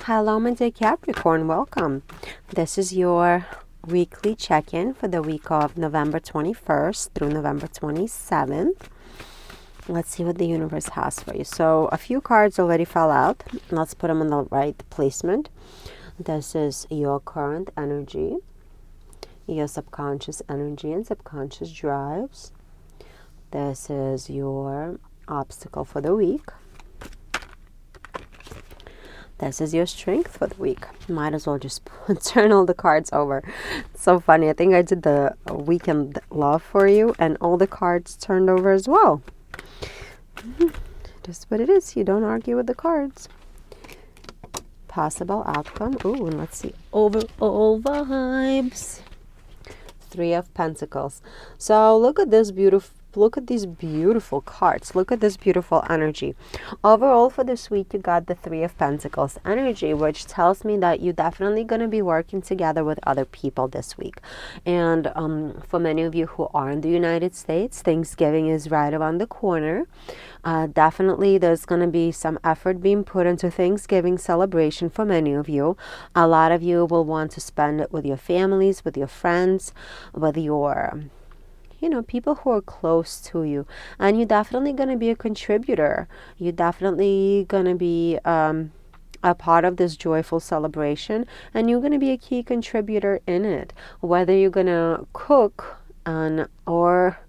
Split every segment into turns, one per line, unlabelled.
Hello, my dear Capricorn. Welcome. This is your weekly check-in for the week of November 21st through November 27th. Let's see what the universe has for you. So a few cards already fell out. Let's put them in the right placement. This is your current energy, your subconscious energy and subconscious drives. This is your obstacle for the week. This is your strength for the week. Might as well just turn all the cards over. It's so funny. I think I did the weekend love for you and all the cards turned over as well. Just what it is. You don't argue with the cards. Possible outcome. Ooh, and let's see. Overall vibes. Three of Pentacles. So look at this beautiful. Look at these beautiful cards. Look at this beautiful energy. Overall, for this week, you got the Three of Pentacles energy, which tells me that you're definitely going to be working together with other people this week. And for many of you who are in the United States, Thanksgiving is right around the corner. Definitely, there's going to be some effort being put into Thanksgiving celebration for many of you. A lot of you will want to spend it with your families, with your friends, with your people who are close to you. And you're definitely going to be a contributor. You're definitely going to be a part of this joyful celebration. And you're going to be a key contributor in it. Whether you're going to cook or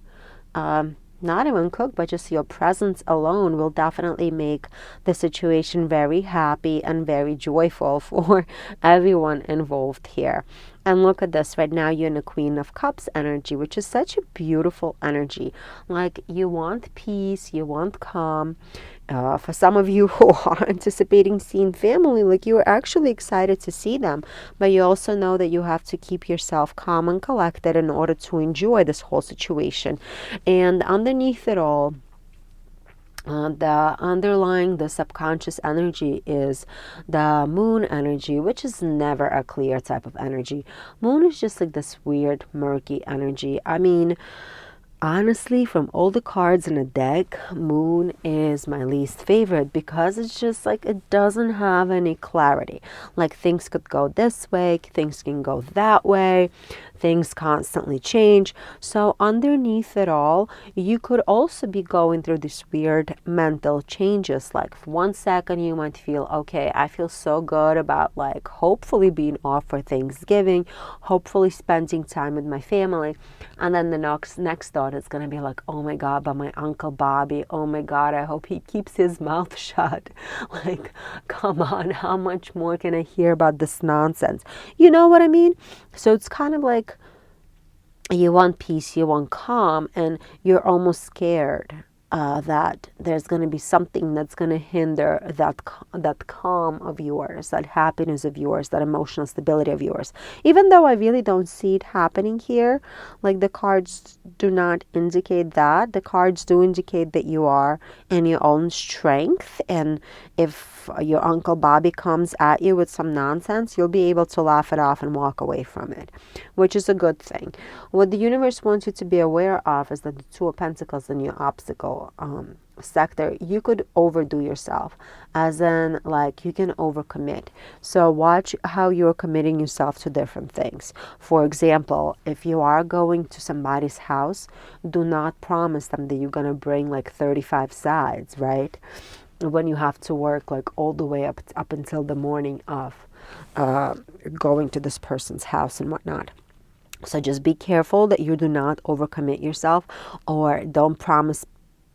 not even cook, but just your presence alone will definitely make the situation very happy and very joyful for everyone involved here. And look at this. Right now, you're in the Queen of Cups energy, which is such a beautiful energy. Like, you want peace, you want calm. For some of you who are anticipating seeing family, like, you're actually excited to see them. But you also know that you have to keep yourself calm and collected in order to enjoy this whole situation. And underneath it all, the subconscious energy is the moon energy, which is never a clear type of energy. Moon is just like this weird, murky energy. I mean, honestly, from all the cards in a deck, moon is my least favorite because it's just like it doesn't have any clarity. Like, things could go this way, things can go that way, things constantly change. So underneath it all, you could also be going through these weird mental changes. Like, for 1 second you might feel, okay, I feel so good about, like, hopefully being off for Thanksgiving, hopefully spending time with my family. And then the next thought is going to be like, oh my God, but my Uncle Bobby, oh my God, I hope he keeps his mouth shut. Like, come on, how much more can I hear about this nonsense? You know what I mean? So it's kind of like you want peace, you want calm, and you're almost scared that there's going to be something that's going to hinder that calm of yours, that happiness of yours, that emotional stability of yours. Even though I really don't see it happening here, like, the cards do not indicate that. The cards do indicate that you are in your own strength, and if your Uncle Bobby comes at you with some nonsense, you'll be able to laugh it off and walk away from it, which is a good thing. What the universe wants you to be aware of is that the Two of Pentacles in your obstacle sector, you could overdo yourself, as in, like, you can overcommit. So watch how you're committing yourself to different things. For example, if you are going to somebody's house, do not promise them that you're going to bring like 35 sides, right? When you have to work like all the way up until the morning of going to this person's house and whatnot. So just be careful that you do not overcommit yourself, or don't promise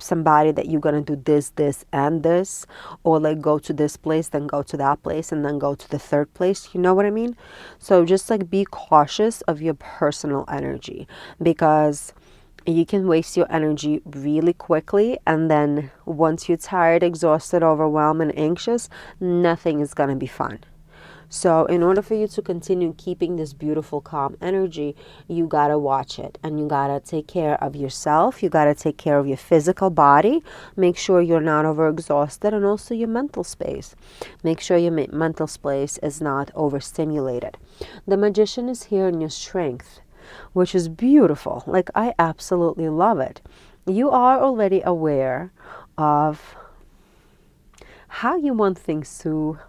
somebody that you're going to do this, and this, or like go to this place, then go to that place, and then go to the third place. You know what I mean? So just like be cautious of your personal energy, because you can waste your energy really quickly, and then once you're tired, exhausted, overwhelmed, and anxious, nothing is going to be fun. So in order for you to continue keeping this beautiful, calm energy, you got to watch it, and you got to take care of yourself. You got to take care of your physical body. Make sure you're not overexhausted, and also your mental space. Make sure your mental space is not overstimulated. The Magician is here in your strength, which is beautiful. Like, I absolutely love it. You are already aware of how you want things to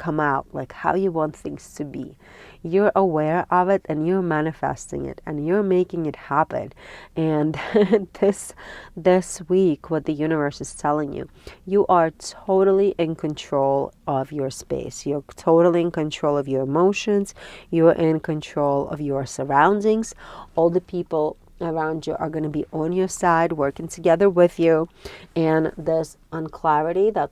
come out, like how you want things to be. You're aware of it and you're manifesting it and you're making it happen. And this week, what the universe is telling you, you are totally in control of your space. You're totally in control of your emotions. You're in control of your surroundings. All the people around you are going to be on your side, working together with you. And there's unclarity that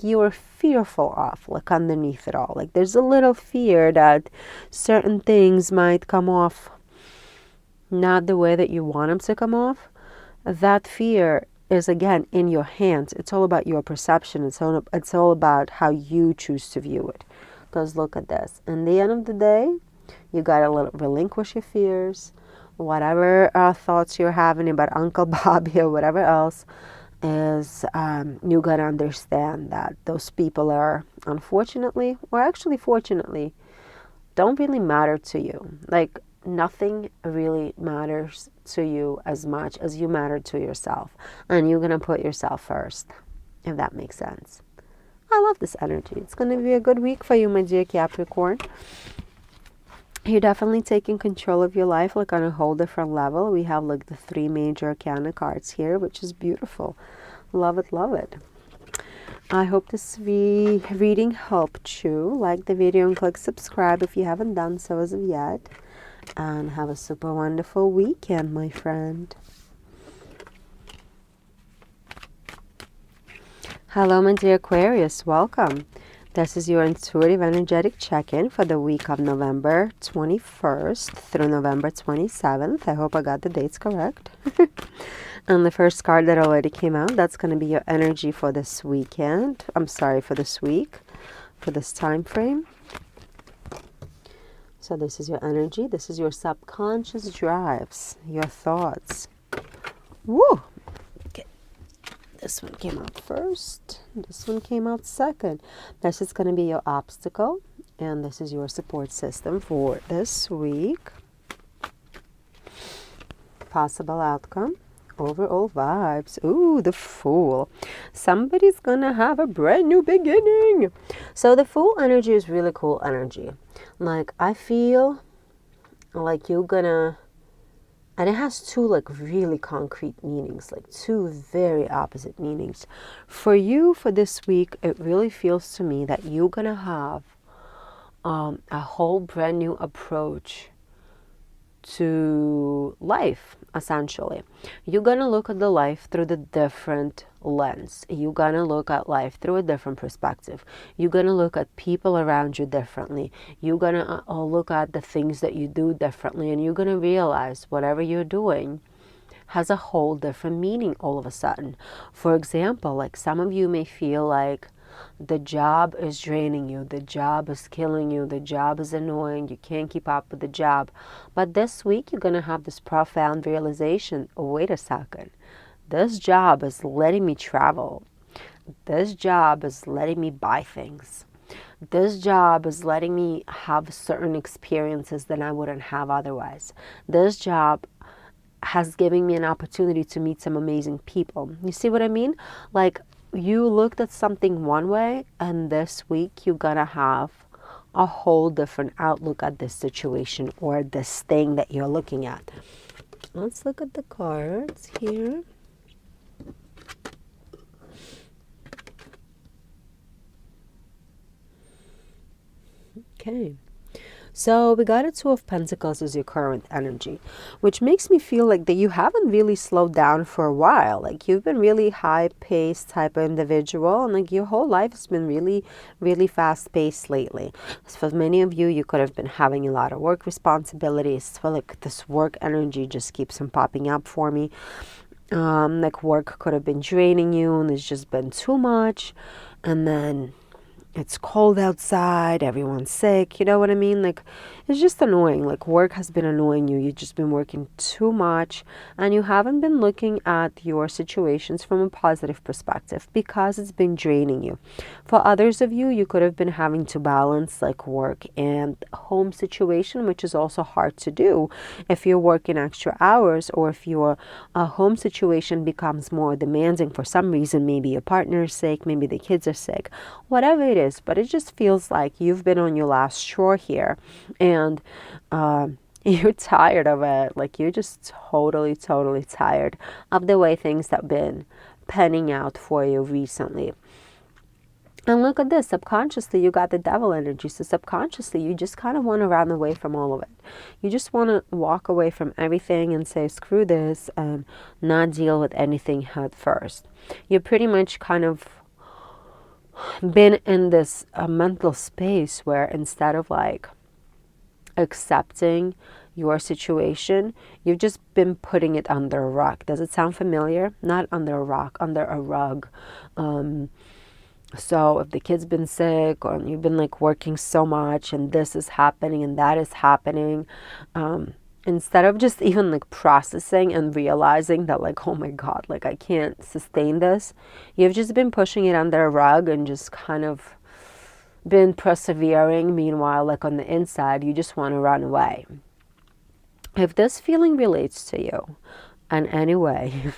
you are fearful of, like underneath it all. Like there's a little fear that certain things might come off not the way that you want them to come off. That fear is, again, in your hands. It's all about your perception. It's all about how you choose to view it. Because look at this. In the end of the day, you got to relinquish your fears. Whatever thoughts you're having about Uncle Bobby or whatever else, is you got to understand that those people are, unfortunately, or actually fortunately, don't really matter to you. Like nothing really matters to you as much as you matter to yourself. And you're going to put yourself first, if that makes sense. I love this energy. It's going to be a good week for you, my dear Capricorn. You're definitely taking control of your life, like on a whole different level. We have like the 3 major arcana cards here, which is beautiful. Love it, love it. I hope this reading helped you. Like the video and click subscribe if you haven't done so as of yet. And have a super wonderful weekend, my friend. Hello, my dear Aquarius. Welcome. This is your intuitive energetic check-in for the week of November 21st through November 27th. I hope I got the dates correct. And the first card that already came out, that's going to be your energy for this weekend. I'm sorry, for this week, for this time frame. So this is your energy. This is your subconscious drives, your thoughts. Woo! This one came out first. This one came out second. This is going to be your obstacle. And this is your support system for this week. Possible outcome. Overall vibes. Ooh, the Fool. Somebody's going to have a brand new beginning. So the Fool energy is really cool energy. Like, I feel like you're going to... And it has 2 like really concrete meanings, like 2 very opposite meanings. For you, for this week, it really feels to me that you're going to have a whole brand new approach to life, essentially. You're going to look at the life through the different lens. You're going to look at life through a different perspective. You're going to look at people around you differently. You're going to look at the things that you do differently, and you're going to realize whatever you're doing has a whole different meaning all of a sudden. For example, like some of you may feel like the job is draining you, the job is killing you, the job is annoying, you can't keep up with the job. But this week you're going to have this profound realization, oh, wait a second, this job is letting me travel. This job is letting me buy things. This job is letting me have certain experiences that I wouldn't have otherwise. This job has given me an opportunity to meet some amazing people. You see what I mean? Like, you looked at something one way, and this week you're gonna have a whole different outlook at this situation or this thing that you're looking at. Let's look at the cards here. Okay. So we got a 2 of Pentacles as your current energy, which makes me feel like that you haven't really slowed down for a while. Like you've been really high-paced type of individual, and like your whole life has been really, really fast-paced lately. So for many of you, you could have been having a lot of work responsibilities. I feel like this work energy just keeps on popping up for me. Like work could have been draining you, and it's just been too much. And then it's cold outside, everyone's sick, you know what I mean? Like, it's just annoying. Like, work has been annoying you. You've just been working too much, and you haven't been looking at your situations from a positive perspective because it's been draining you. For others of you, you could have been having to balance like work and home situation, which is also hard to do if you're working extra hours, or if your home situation becomes more demanding for some reason. Maybe your partner is sick, maybe the kids are sick, whatever it is, but it just feels like you've been on your last straw here, and you're tired of it. Like, you're just totally, totally tired of the way things have been panning out for you recently. And look at this, subconsciously you got the devil energy. So subconsciously you just kind of want to run away from all of it. You just want to walk away from everything and say, screw this, and not deal with anything head first. You're pretty much kind of been in this mental space where instead of like accepting your situation, you've just been putting it under a rock. Does it sound familiar? Not under a rock, under a rug. So if the kid's been sick, or you've been like working so much and this is happening and that is happening, instead of just even like processing and realizing that like, oh my God, like I can't sustain this, you've just been pushing it under a rug and just kind of been persevering. Meanwhile, like on the inside, you just want to run away. If this feeling relates to you in any way,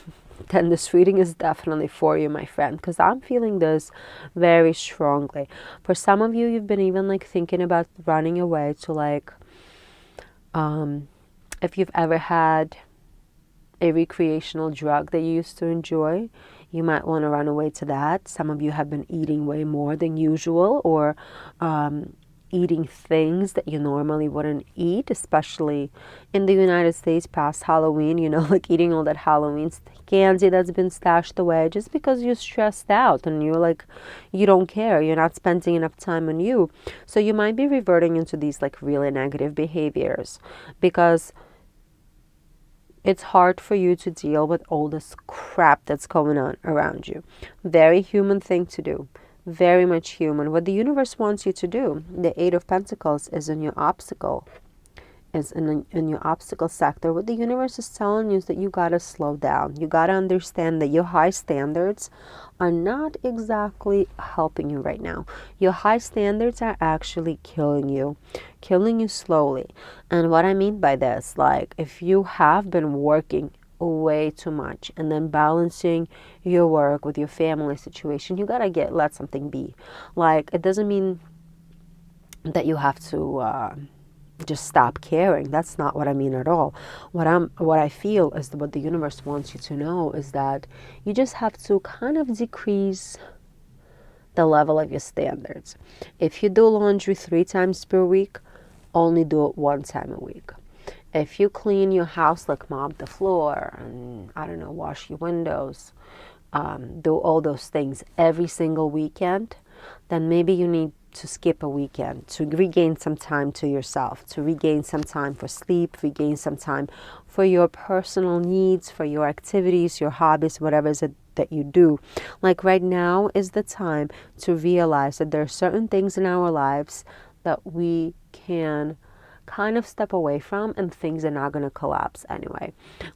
then this reading is definitely for you, my friend, because I'm feeling this very strongly. For some of you, you've been even like thinking about running away to like, if you've ever had a recreational drug that you used to enjoy, you might want to run away to that. Some of you have been eating way more than usual, or eating things that you normally wouldn't eat, especially in the United States past Halloween, you know, like eating all that Halloween candy that's been stashed away just because you're stressed out and you're like, you don't care, you're not spending enough time on you. So you might be reverting into these like really negative behaviors because it's hard for you to deal with all this crap that's going on around you. Very human thing to do. Very much human. What the universe wants you to do, the Eight of Pentacles is in your obstacle, is in your obstacle sector. What the universe is telling you is that you got to slow down. You got to understand that your high standards are not exactly helping you right now. Your high standards are actually killing you slowly. And what I mean by this, like if you have been working way too much and then balancing your work with your family situation, you gotta let something be. Like, it doesn't mean that you have to just stop caring. That's not what I mean at all. What I feel is that what the universe wants you to know is that you just have to kind of decrease the level of your standards. If you do laundry 3 times per week, only do it 1 time a week. If you clean your house, like mop the floor and, I don't know, wash your windows, do all those things every single weekend, then maybe you need to skip a weekend to regain some time to yourself, to regain some time for sleep, regain some time for your personal needs, for your activities, your hobbies, whatever it is that you do. Like right now is the time to realize that there are certain things in our lives that we can kind of step away from, and things are not going to collapse anyway.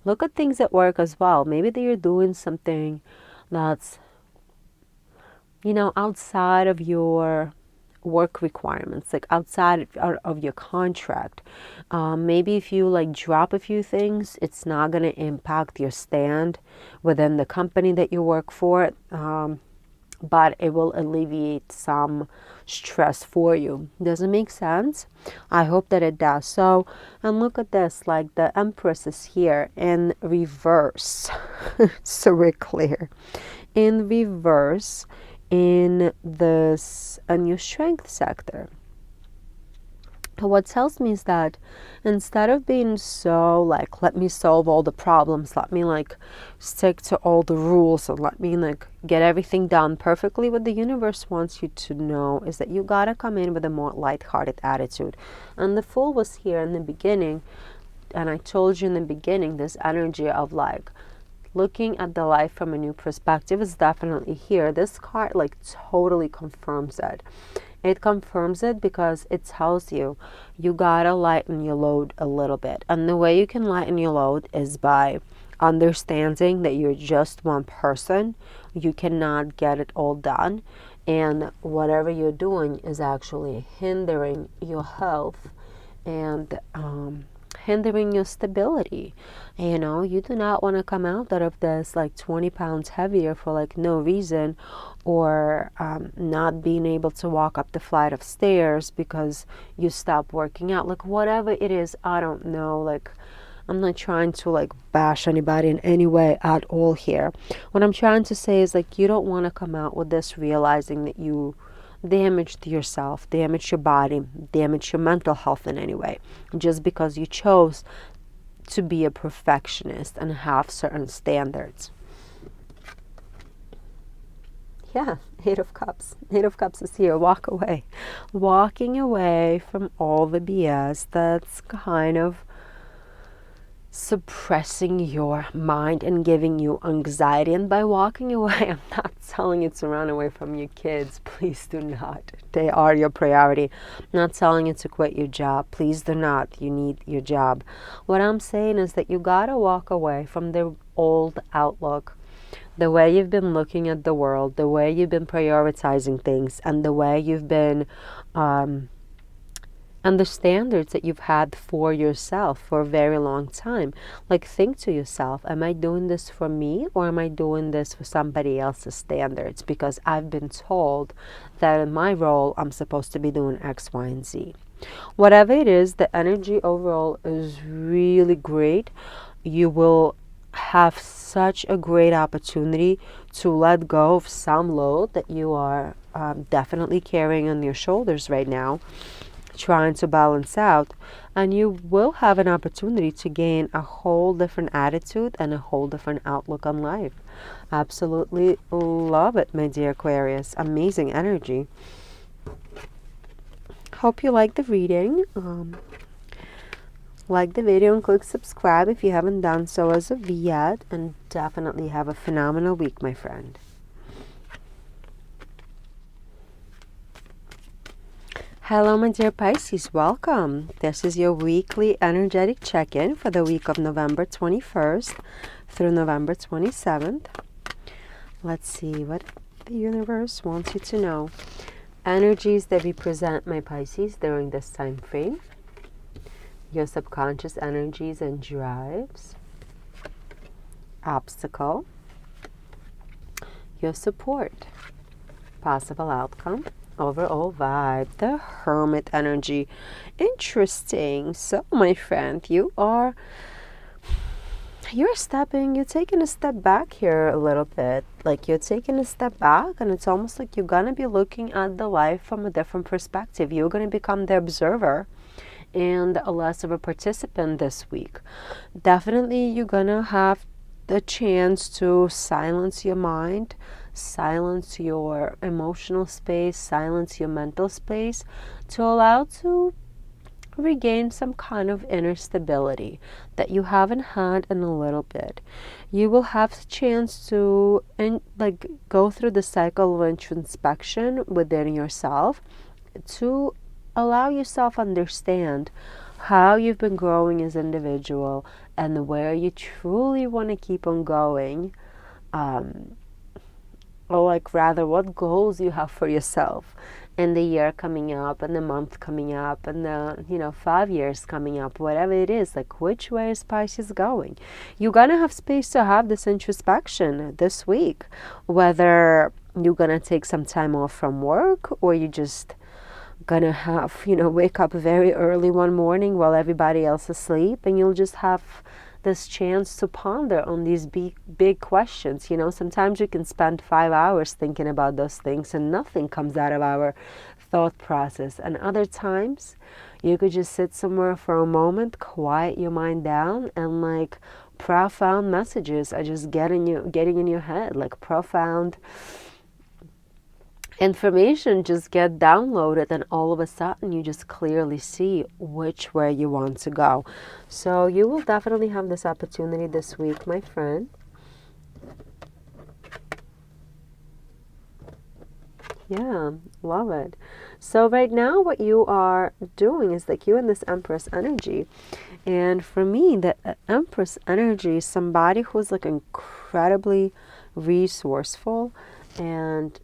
Look at things at work as well. Maybe that you're doing something that's, you know, outside of your work requirements, like outside of your contract. Maybe if you like drop a few things, it's not going to impact your stand within the company that you work for. But it will alleviate some stress for you. Does it make sense? I hope that it does. So, and look at this, like the Empress is here in reverse. So we're clear. In reverse in this your strength sector. What tells me is that instead of being so like, let me solve all the problems, let me like stick to all the rules and let me like get everything done perfectly, what the universe wants you to know is that you gotta come in with a more lighthearted attitude. And the Fool was here in the beginning, and I told you in the beginning, this energy of like looking at the life from a new perspective is definitely here. This card like totally confirms it. It confirms it because it tells you you gotta lighten your load a little bit. And the way you can lighten your load is by understanding that you're just one person. You cannot get it all done. And whatever you're doing is actually hindering your health and hindering your stability. You know, you do not want to come out of this like 20 pounds heavier for like no reason, or not being able to walk up the flight of stairs because you stopped working out. Like whatever it is, I don't know. Like, I'm not trying to like bash anybody in any way at all here. What I'm trying to say is like, you don't want to come out with this realizing that you damaged yourself, damaged your body, damaged your mental health in any way, just because you chose to be a perfectionist and have certain standards. Yeah, Eight of Cups. Eight of Cups is here. Walk away. Walking away from all the BS that's kind of suppressing your mind and giving you anxiety. And by walking away, I'm not telling you to run away from your kids. Please do not. They are your priority. I'm not telling you to quit your job. Please do not. You need your job. What I'm saying is that you gotta walk away from the old outlook, the way you've been looking at the world, the way you've been prioritizing things, and the way you've been and the standards that you've had for yourself for a very long time. Like, think to yourself, am I doing this for me, or am I doing this for somebody else's standards? Because I've been told that in my role, I'm supposed to be doing X, Y, and Z. Whatever it is, the energy overall is really great. You will have such a great opportunity to let go of some load that you are definitely carrying on your shoulders right now, trying to balance out, and you will have an opportunity to gain a whole different attitude and a whole different outlook on life. Absolutely love it, my dear Aquarius. Amazing energy. Hope you like the reading. Like the video and click subscribe if you haven't done so as of yet, and definitely have a phenomenal week, my friend. Hello, my dear Pisces. Welcome. This is your weekly energetic check-in for the week of November 21st through November 27th. Let's see what the universe wants you to know. Energies that represent my Pisces during this time frame. Your subconscious energies and drives. Obstacle. Your support. Possible outcome. Overall vibe, the Hermit energy. Interesting. So, my friend, you're taking a step back here a little bit. Like, you're taking a step back, and it's almost like you're gonna be looking at the life from a different perspective. You're gonna become the observer and less of a participant this week. Definitely, you're gonna have the chance to silence your mind, silence your emotional space, silence your mental space, to allow to regain some kind of inner stability that you haven't had in a little bit. You will have a chance to go through the cycle of introspection within yourself, to allow yourself understand how you've been growing as an individual and where you truly want to keep on going, or rather what goals you have for yourself in the year coming up, and the month coming up, and the 5 years coming up, whatever it is. Like, which way is Pisces going? You're gonna have space to have this introspection this week, whether you're gonna take some time off from work, or you just gonna have wake up very early one morning while everybody else is asleep, and you'll just have this chance to ponder on these big questions. Sometimes you can spend 5 hours thinking about those things and nothing comes out of our thought process, and other times you could just sit somewhere for a moment, quiet your mind down, and profound messages are just getting in your head. Like, profound information just get downloaded, and all of a sudden you just clearly see which way you want to go. So you will definitely have this opportunity this week, my friend. Yeah, love it. So right now what you are doing is you're in this Empress energy, and for me the Empress energy is somebody who's incredibly resourceful and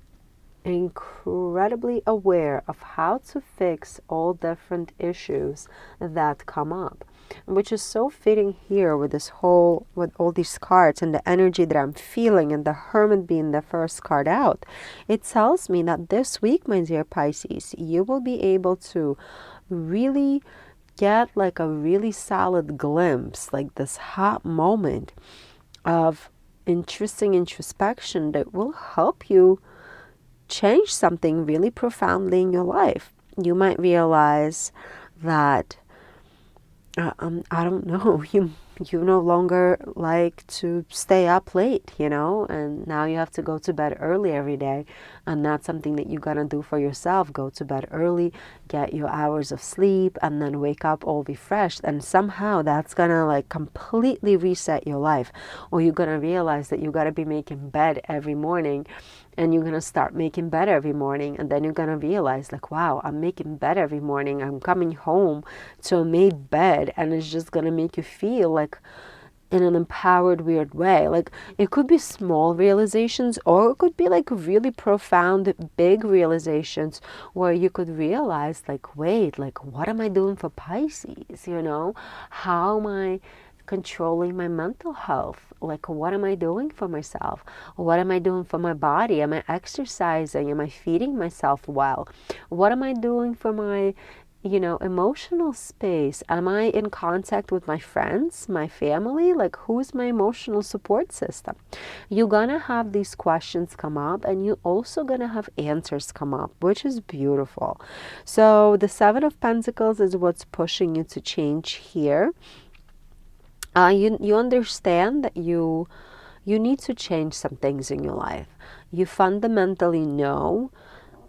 incredibly aware of how to fix all different issues that come up. which is so fitting here with this whole, with all these cards and the energy that I'm feeling, and the Hermit being the first card out. It tells me that this week, my dear Pisces, you will be able to really get like a really solid glimpse, like this hot moment of interesting introspection that will help you change something really profoundly in your life. You might realize that I don't know, you no longer like to stay up late, you know, and now you have to go to bed early every day, and that's something that you're gonna do for yourself. Go to bed early, get your hours of sleep, and then wake up all refreshed, and somehow that's gonna like completely reset your life. Or you're gonna realize that you gotta be making bed every morning, and you're going to start making bed every morning, and then you're going to realize like, wow, I'm making bed every morning. I'm coming home to a made bed, and it's just going to make you feel like in an empowered weird way. Like it could be small realizations, or it could be like really profound big realizations where you could realize like, wait, like what am I doing for Pisces, you know? How am I controlling my mental health? Like what am I doing for myself? What am I doing for my body? Am I exercising? Am I feeding myself well? What am I doing for my emotional space? Am I in contact with my friends, my family? Like who's my emotional support system? You're gonna have these questions come up, and you're also gonna have answers come up, which is beautiful. So the Seven of Pentacles is what's pushing you to change here. You understand that you need to change some things in your life. You fundamentally know,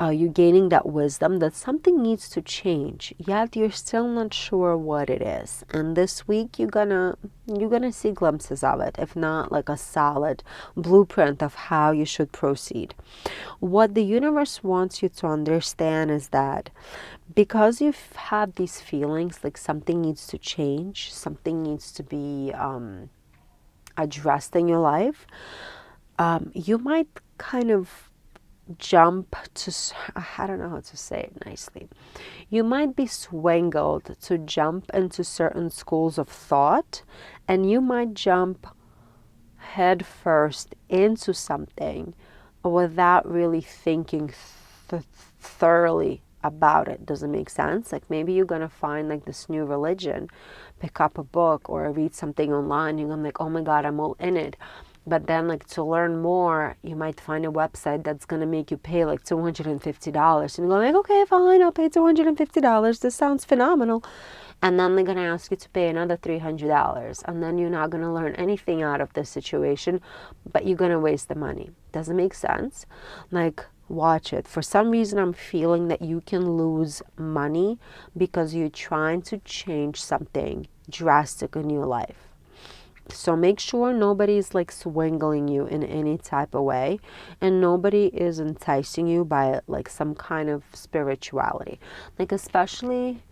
you're gaining that wisdom that something needs to change, yet you're still not sure what it is. And this week you're gonna see glimpses of it, if not like a solid blueprint of how you should proceed. What the universe wants you to understand is that because you've had these feelings like something needs to change, something needs to be addressed in your life, you might kind of jump to, I don't know how to say it nicely. You might be swindled to jump into certain schools of thought, and you might jump head first into something without really thinking thoroughly about it. Does it make sense? Like maybe you're gonna find like this new religion, pick up a book or read something online, you're gonna be like, oh my god, I'm all in it. But then like to learn more, you might find a website that's gonna make you pay like $250, and you're like, okay, fine, I'll pay $250, this sounds phenomenal. And then they're gonna ask you to pay another $300, and then you're not gonna learn anything out of this situation, but you're gonna waste the money. Does it make sense? Like, watch it. For some reason, I'm feeling that you can lose money because you're trying to change something drastic in your life. So make sure nobody's like swindling you in any type of way, and nobody is enticing you by like some kind of spirituality. Like especially,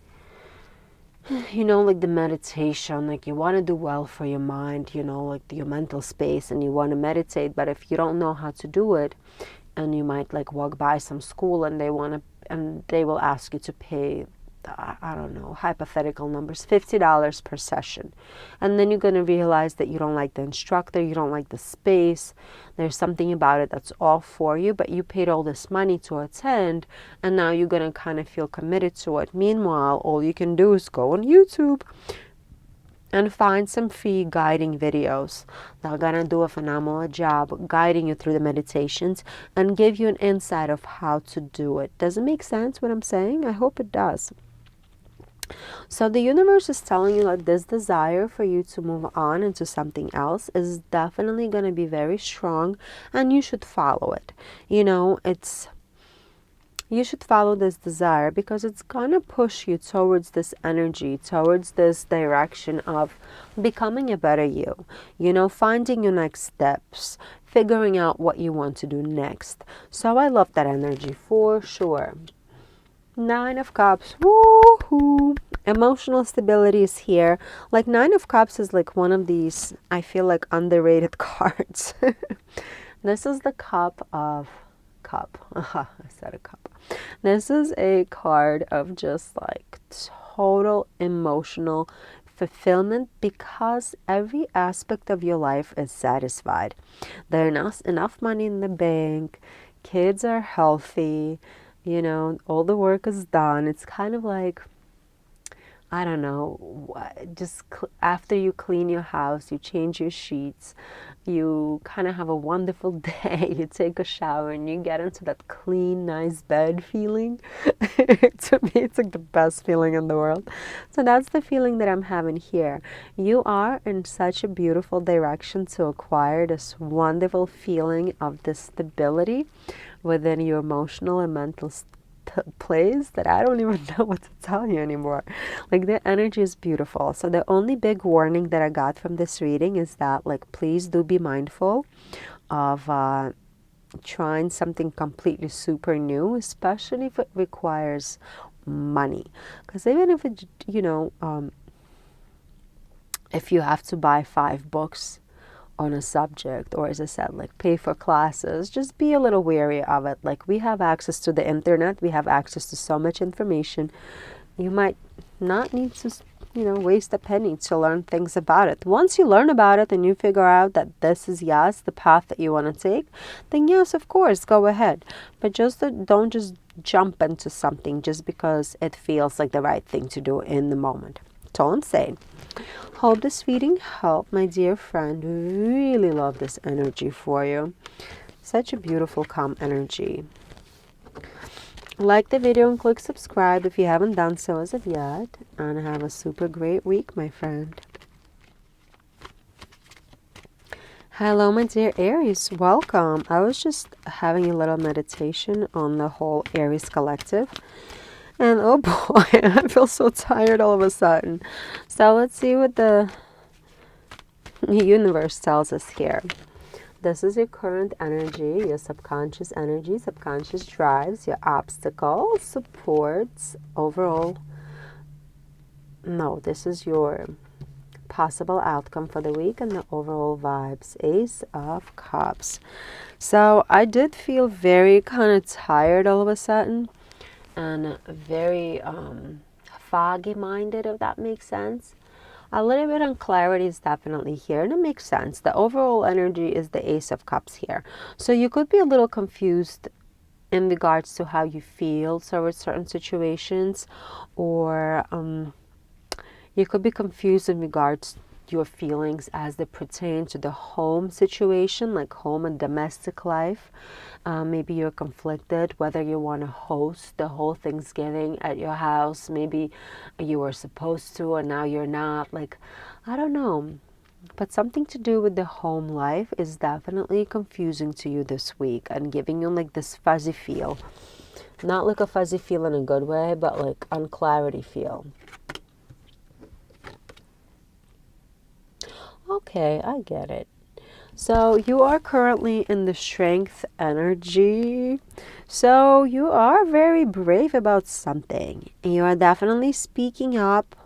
like the meditation, like you want to do well for your mind, like your mental space, and you want to meditate, but if you don't know how to do it, and you might like walk by some school and they will ask you to pay, I don't know, hypothetical numbers, $50 per session. And then you're going to realize that you don't like the instructor, you don't like the space, there's something about it that's off for you, but you paid all this money to attend, and now you're going to kind of feel committed to it. Meanwhile, all you can do is go on YouTube and find some free guiding videos that are gonna do a phenomenal job guiding you through the meditations and give you an insight of how to do it. Does it make sense what I'm saying? I hope it does. So the universe is telling you that this desire for you to move on into something else is definitely going to be very strong, and you should follow it. You should follow this desire because it's going to push you towards this energy, towards this direction of becoming a better you, finding your next steps, figuring out what you want to do next. So I love that energy for sure. 9 of Cups, woohoo! Emotional stability is here. Like 9 of Cups is like one of these, I feel like, underrated cards. This is the cup. I said a cup. This is a card of just like total emotional, fulfillment because every aspect of your life is satisfied. There's enough money in the bank, kids are healthy, you know, all the work is done. It's kind of like, I don't know, just after you clean your house, you change your sheets, you kind of have a wonderful day, you take a shower and you get into that clean, nice bed feeling. To me, it's like the best feeling in the world. So that's the feeling that I'm having here. You are in such a beautiful direction to acquire this wonderful feeling of this stability within your emotional and mental place that I don't even know what to tell you anymore. Like, the energy is beautiful. So the only big warning that I got from this reading is that, like, please do be mindful of trying something completely super new, especially if it requires money. Because even if it, you know, if you have to buy 5 books on a subject, or as I said, like, pay for classes, just be a little wary of it. Like, we have access to the internet, we have access to so much information. You might not need to, you know, waste a penny to learn things about it. Once you learn about it and you figure out that this is, yes, the path that you want to take, then yes, of course, go ahead. But just don't just jump into something just because it feels like the right thing to do in the moment. That's all I'm saying. Hope this reading helped, my dear friend. Really love this energy for you. Such a beautiful, calm energy. Like the video and click subscribe if you haven't done so as of yet. And have a super great week, my friend. Hello, my dear Aries. Welcome. I was just having a little meditation on the whole Aries collective. And oh boy, I feel so tired all of a sudden. So let's see what the universe tells us here. This is your current energy, your subconscious energy, subconscious drives, your obstacles, supports, overall. No, this is your possible outcome for the week and the overall vibes. Ace of Cups. So I did feel very kind of tired all of a sudden. And very foggy minded, if that makes sense. A little bit of clarity is definitely here, and it makes sense. The overall energy is the Ace of Cups here. So you could be a little confused in regards to how you feel towards certain situations, or you could be confused in regards to your feelings as they pertain to the home situation, like home and domestic life. Maybe you're conflicted whether you want to host the whole Thanksgiving at your house. Maybe you were supposed to and now you're not. Like, I don't know. But something to do with the home life is definitely confusing to you this week and giving you like this fuzzy feel. Not like a fuzzy feel in a good way, but like unclarity feel. Okay, I get it. So you are currently in the strength energy. So you are very brave about something. You are definitely speaking up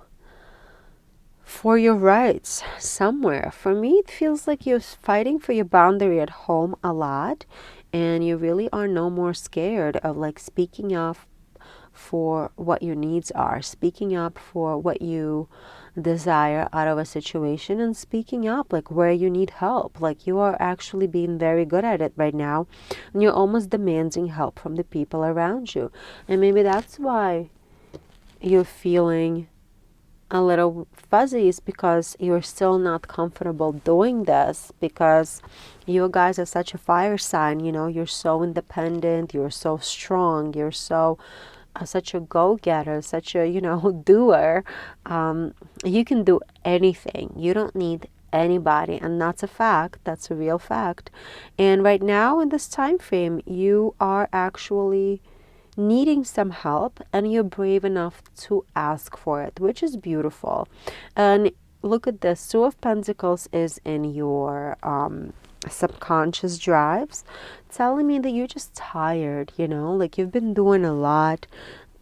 for your rights somewhere. For me, it feels like you're fighting for your boundary at home a lot. And you really are no more scared of like speaking up for what your needs are. Speaking up for what you desire out of a situation, and speaking up like where you need help. Like, you are actually being very good at it right now, and you're almost demanding help from the people around you. And maybe that's why you're feeling a little fuzzy, is because you're still not comfortable doing this, because you guys are such a fire sign. You know, you're so independent, you're so strong, you're so such a go-getter, such a, you know, doer. You can do anything. You don't need anybody, and that's a fact. That's a real fact. And right now in this time frame, you are actually needing some help, and you're brave enough to ask for it, which is beautiful. And look at this. Two of Pentacles is in your subconscious drives, telling me that you're just tired, you know, like you've been doing a lot.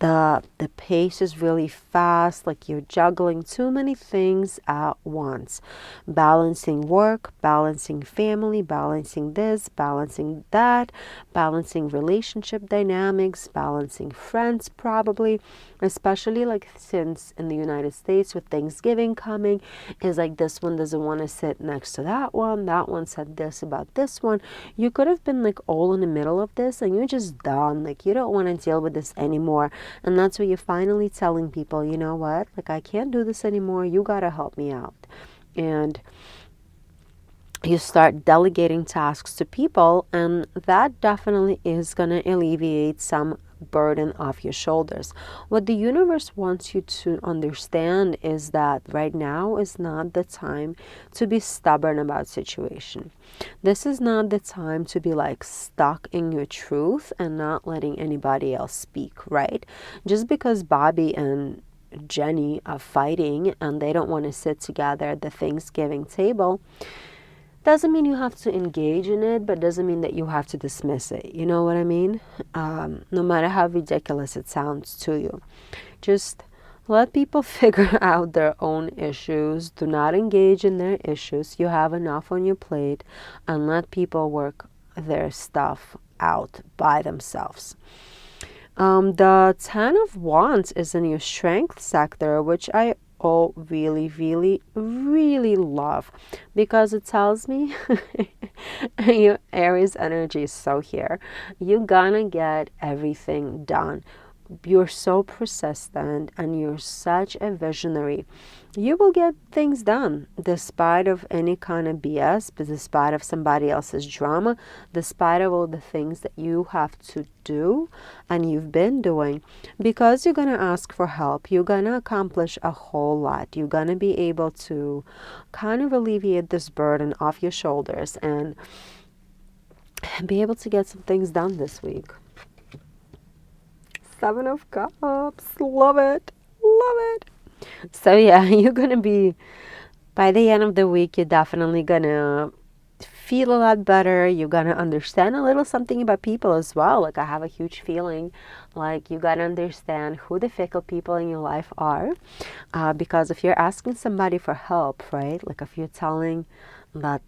The pace is really fast, like you're juggling too many things at once. Balancing work, balancing family, balancing this, balancing that, balancing relationship dynamics, balancing friends probably, especially like since in the United States with Thanksgiving coming, is like this one doesn't want to sit next to that one said this about this one. You could have been like all in the middle of this and you're just done, like you don't want to deal with this anymore. And that's where you're finally telling people, you know what, like I can't do this anymore, you gotta help me out. And you start delegating tasks to people, and that definitely is going to alleviate some burden off your shoulders. What the universe wants you to understand is that right now is not the time to be stubborn about situation. This is not the time to be like stuck in your truth and not letting anybody else speak, right? Just because Bobby and Jenny are fighting and they don't want to sit together at the Thanksgiving table doesn't mean you have to engage in it, but doesn't mean that you have to dismiss it. You know what I mean? No matter how ridiculous it sounds to you. Just let people figure out their own issues. Do not engage in their issues. You have enough on your plate, and let people work their stuff out by themselves. The 10 of Wands is in your strength sector, which I really, really, really love, because it tells me your Aries energy is so here. You're gonna get everything done. You're so persistent and you're such a visionary. You will get things done despite of any kind of BS, despite of somebody else's drama, despite of all the things that you have to do and you've been doing. Because you're going to ask for help, you're going to accomplish a whole lot. You're going to be able to kind of alleviate this burden off your shoulders and be able to get some things done this week. 7 of Cups. Love it. Love it. So yeah, you're going to be, by the end of the week, you're definitely going to feel a lot better. You're going to understand a little something about people as well. Like I have a huge feeling like you got to understand who the fickle people in your life are. Because if you're asking somebody for help, right? Like if you're telling that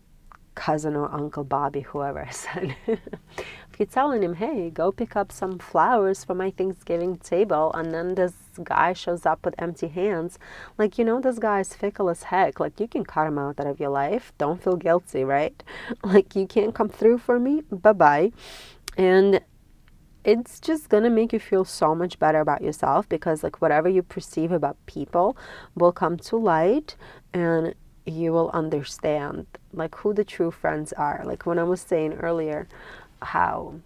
cousin or Uncle Bobby, whoever said, if you're telling him, hey, go pick up some flowers for my Thanksgiving table, and then this guy shows up with empty hands, like, you know, this guy is fickle as heck. Like, you can cut him out of your life. Don't feel guilty, right? Like, you can't come through for me. Bye-bye. And it's just gonna make you feel so much better about yourself, because like whatever you perceive about people will come to light, and you will understand like who the true friends are. Like when I was saying earlier, how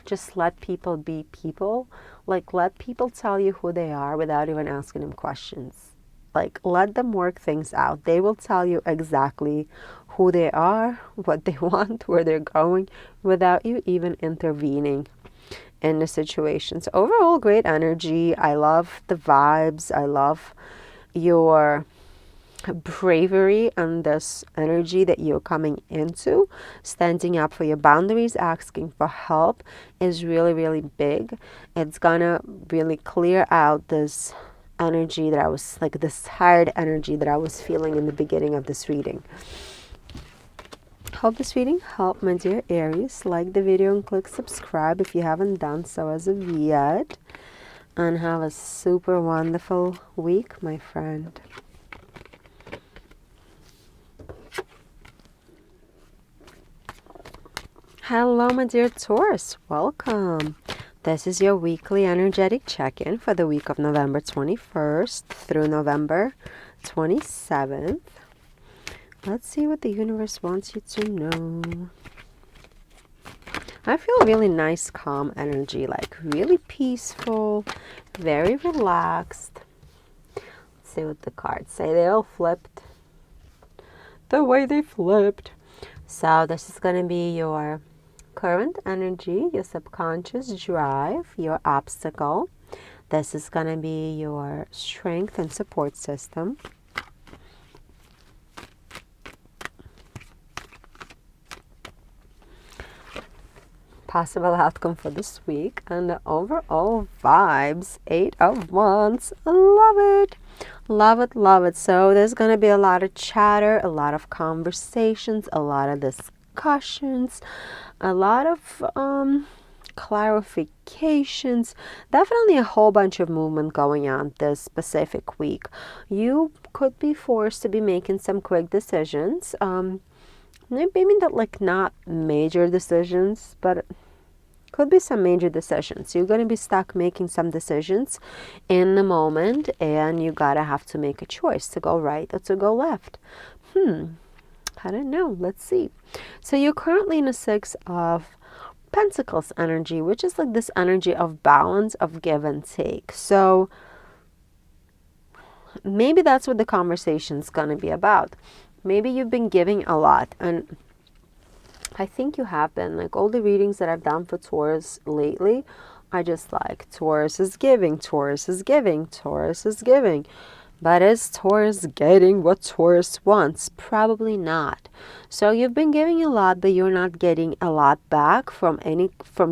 just let people be people. Like let people tell you who they are without even asking them questions. Like let them work things out. They will tell you exactly who they are, what they want, where they're going, without you even intervening in the situation. So overall, great energy. I love the vibes. I love your bravery and this energy that you're coming into. Standing up for your boundaries, asking for help is really, really big. It's gonna really clear out this energy that I was, like this tired energy that I was feeling in the beginning of this reading. Hope this reading helped, my dear Aries. Like the video and click subscribe if you haven't done so as of yet. And have a super wonderful week, my friend. Hello, my dear Taurus. Welcome. This is your weekly energetic check-in for the week of November 21st through November 27th. Let's see what the universe wants you to know. I feel really nice, calm energy, like really peaceful, very relaxed. Let's see what the cards say. They all flipped the way they flipped. So this is going to be your current energy, your subconscious drive, your obstacle. This is going to be your strength and support system. possible outcome for this week. And the overall vibes, 8 of Wands. Love it. Love it, love it. So there's going to be a lot of chatter, a lot of conversations, a lot of discussions, a lot of clarifications, definitely a whole bunch of movement going on this specific week. You could be forced to be making some quick decisions. Maybe that, like, not major decisions, but could be some major decisions. You're going to be stuck making some decisions in the moment, and you gotta have to make a choice to go right or to go left. I don't know. Let's see. So you're currently in a 6 of Pentacles energy, which is like this energy of balance, of give and take. So maybe that's what the conversation's gonna be about. Maybe you've been giving a lot, and I think you have been. Like, all the readings that I've done for Taurus lately, I just like, Taurus is giving, Taurus is giving, Taurus is giving. But is Taurus getting what Taurus wants? Probably not. So you've been giving a lot, but you're not getting a lot back from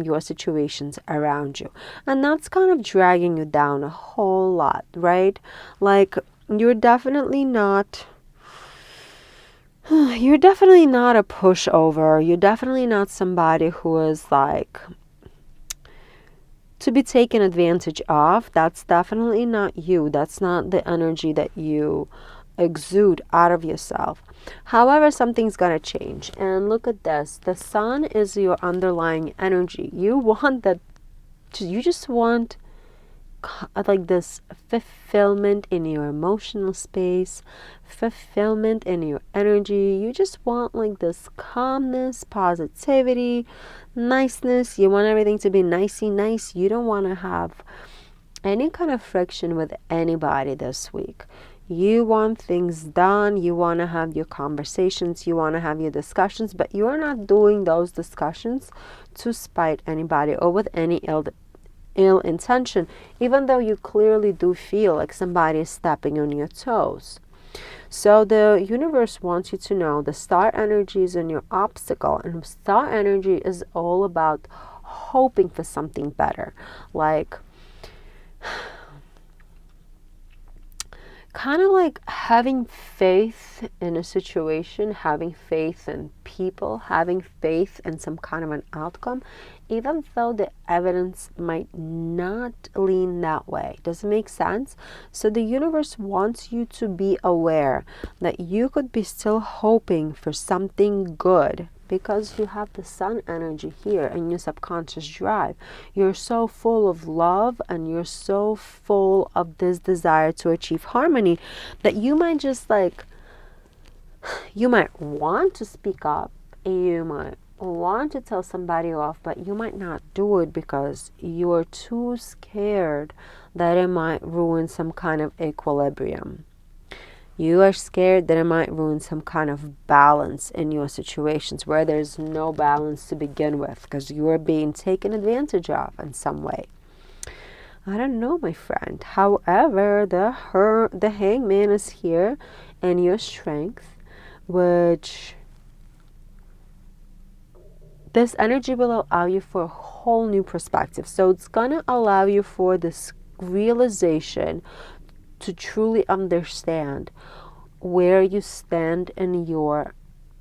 your situations around you. And that's kind of dragging you down a whole lot, right? Like, you're definitely not a pushover. You're definitely not somebody who is like to be taken advantage of. That's definitely not you. That's not the energy that you exude out of yourself. However, something's gonna change. And look at this. The sun is your underlying energy. You just want like this fulfillment in your emotional space, fulfillment in your energy. You just want like this calmness, positivity, niceness. You want everything to be nicey nice. You don't want to have any kind of friction with anybody this week. You want things done. You want to have your conversations. You want to have your discussions, but you are not doing those discussions to spite anybody or with any ill intention, even though you clearly do feel like somebody is stepping on your toes. So the universe wants you to know the star energy is in your obstacle, and star energy is all about hoping for something better, like kind of like having faith in a situation, having faith in people, having faith in some kind of an outcome, even though the evidence might not lean that way. Does it make sense? So the universe wants you to be aware that you could be still hoping for something good, because you have the sun energy here in your subconscious drive. You're so full of love, and you're so full of this desire to achieve harmony that you might just you might want to speak up, you might want to tell somebody off, but you might not do it because you're too scared that it might ruin some kind of equilibrium. You are scared that it might ruin some kind of balance in your situations where there's no balance to begin with, because you are being taken advantage of in some way. I don't know, my friend. However, the Hangman is here and your strength, which this energy will allow you for a whole new perspective. So it's going to allow you for this realization to truly understand where you stand in your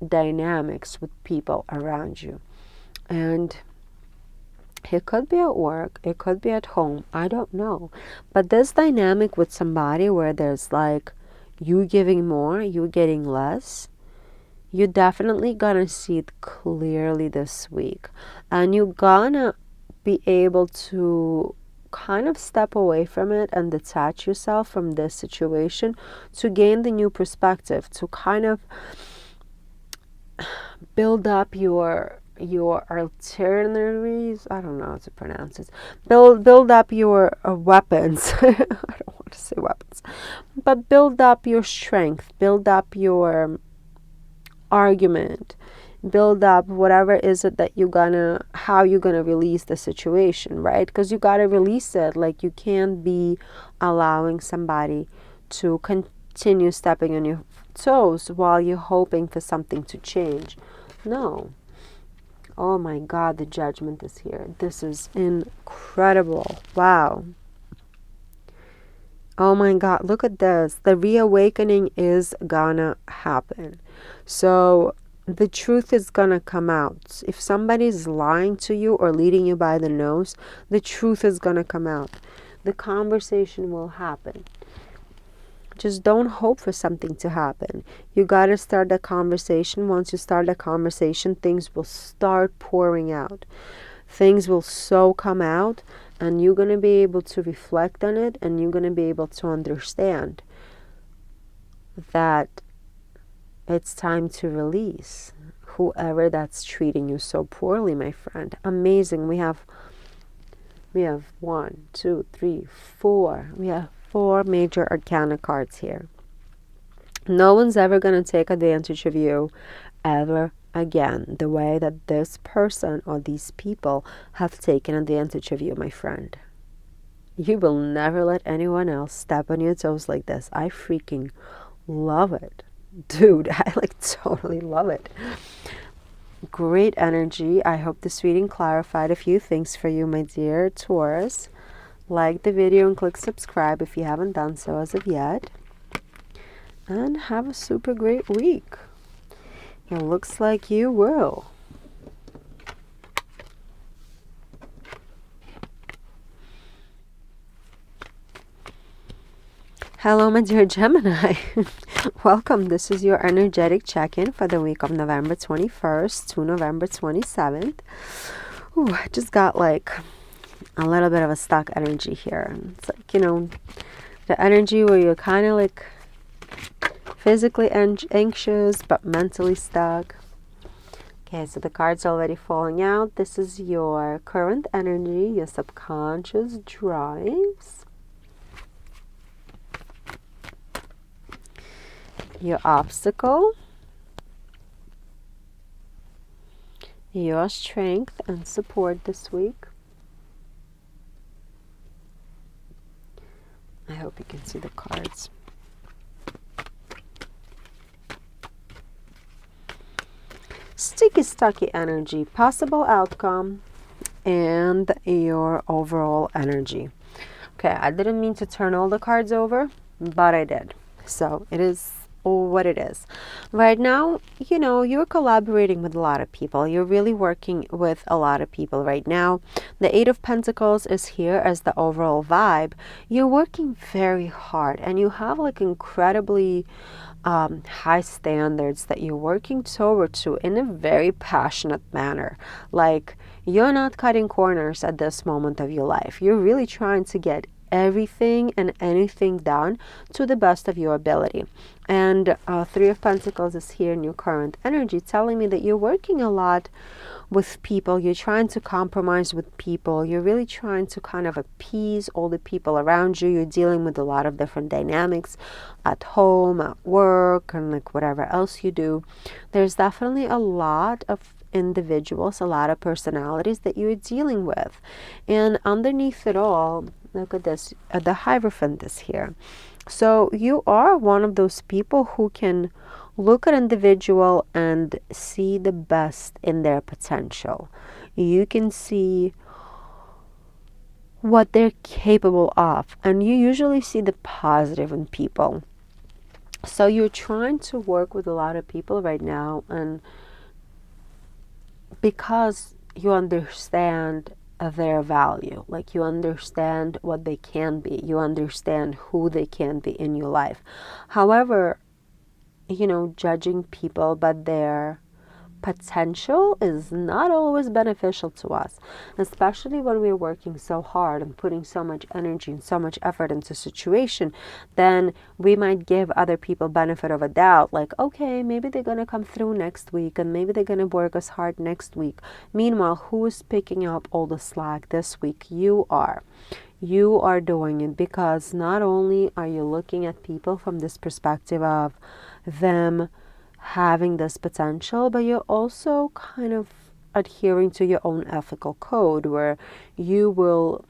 dynamics with people around you. And it could be at work, it could be at home, I don't know. But this dynamic with somebody where there's like you giving more, you getting less, you're definitely gonna see it clearly this week. And you're gonna be able to kind of step away from it and detach yourself from this situation to gain the new perspective, to kind of build up your artilleries. I don't know how to pronounce it. Build up your weapons. I don't want to say weapons, but build up your strength, build up your argument, build up whatever is it that how you're gonna release the situation, right? Because you gotta release it. Like, you can't be allowing somebody to continue stepping on your toes while you're hoping for something to change. No. Oh my God, the Judgment is here. This is incredible. Wow. Oh my God, look at this. The reawakening is gonna happen. So the truth is gonna come out. If somebody's lying to you or leading you by the nose, the truth is gonna come out. The conversation will happen. Just don't hope for something to happen. You gotta start the conversation. Once you start the conversation, things will start pouring out. Things will so come out, and you're going to be able to reflect on it, and you're going to be able to understand that it's time to release whoever that's treating you so poorly, my friend. Amazing. We have 1, 2, 3, 4. We have 4 major arcana cards here. No one's ever going to take advantage of you ever again the way that this person or these people have taken advantage of you, my friend. You will never let anyone else step on your toes like this. I freaking love it. Dude, I like totally love it. Great energy. I hope this reading clarified a few things for you, my dear Taurus. Like the video and click subscribe if you haven't done so as of yet. And have a super great week. It looks like you will. Hello, my dear Gemini. Welcome. This is your energetic check-in for the week of November 21st to November 27th. Ooh, I just got like a little bit of a stuck energy here. It's like, you know, the energy where you're kind of like physically anxious but mentally stuck. Okay, so the card's already falling out. This is your current energy, your subconscious drives, your obstacle, your strength and support this week. I hope you can see the cards. Sticky, stucky energy, possible outcome, and your overall energy. Okay, I didn't mean to turn all the cards over, but I did. So it is what it is. Right now, you know, you're collaborating with a lot of people. You're really working with a lot of people right now. The 8 of Pentacles is here as the overall vibe. You're working very hard, and you have like incredibly high standards that you're working toward to in a very passionate manner. Like, you're not cutting corners at this moment of your life. You're really trying to get everything and anything done to the best of your ability. And 3 of Pentacles is here in your current energy, telling me that you're working a lot with people. You're trying to compromise with people. You're really trying to kind of appease all the people around you. You're dealing with a lot of different dynamics at home, at work, and like whatever else you do. There's definitely a lot of individuals, a lot of personalities that you're dealing with. And underneath it all, look at this, the Hierophant is here. So you are one of those people who can look at individual and see the best in their potential. You can see what they're capable of, and you usually see the positive in people. So you're trying to work with a lot of people right now, and because you understand their value, like you understand what they can be, you understand who they can be in your life. However, you know, judging people by their potential is not always beneficial to us, especially when we're working so hard and putting so much energy and so much effort into a situation. Then we might give other people benefit of a doubt, like, okay, maybe they're going to come through next week, and maybe they're going to work as hard next week. Meanwhile, who is picking up all the slack this week? You are. You are doing it, because not only are you looking at people from this perspective of them having this potential, but you're also kind of adhering to your own ethical code, where you will,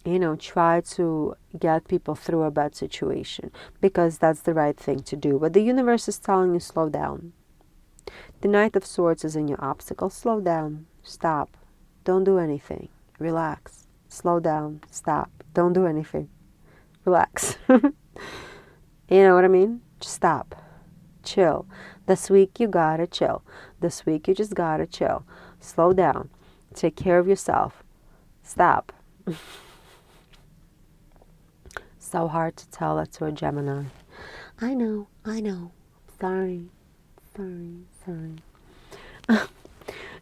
you know, try to get people through a bad situation because that's the right thing to do. But the universe is telling you, slow down. The Knight of Swords is in your obstacle. Slow down. Stop. Don't do anything. Relax. Slow down. Stop. Don't do anything. Relax. You know what I mean? Just stop. Chill. This week you gotta chill. This week you just gotta chill. Slow down. Take care of yourself. Stop. So hard to tell that to a Gemini. I know. Sorry.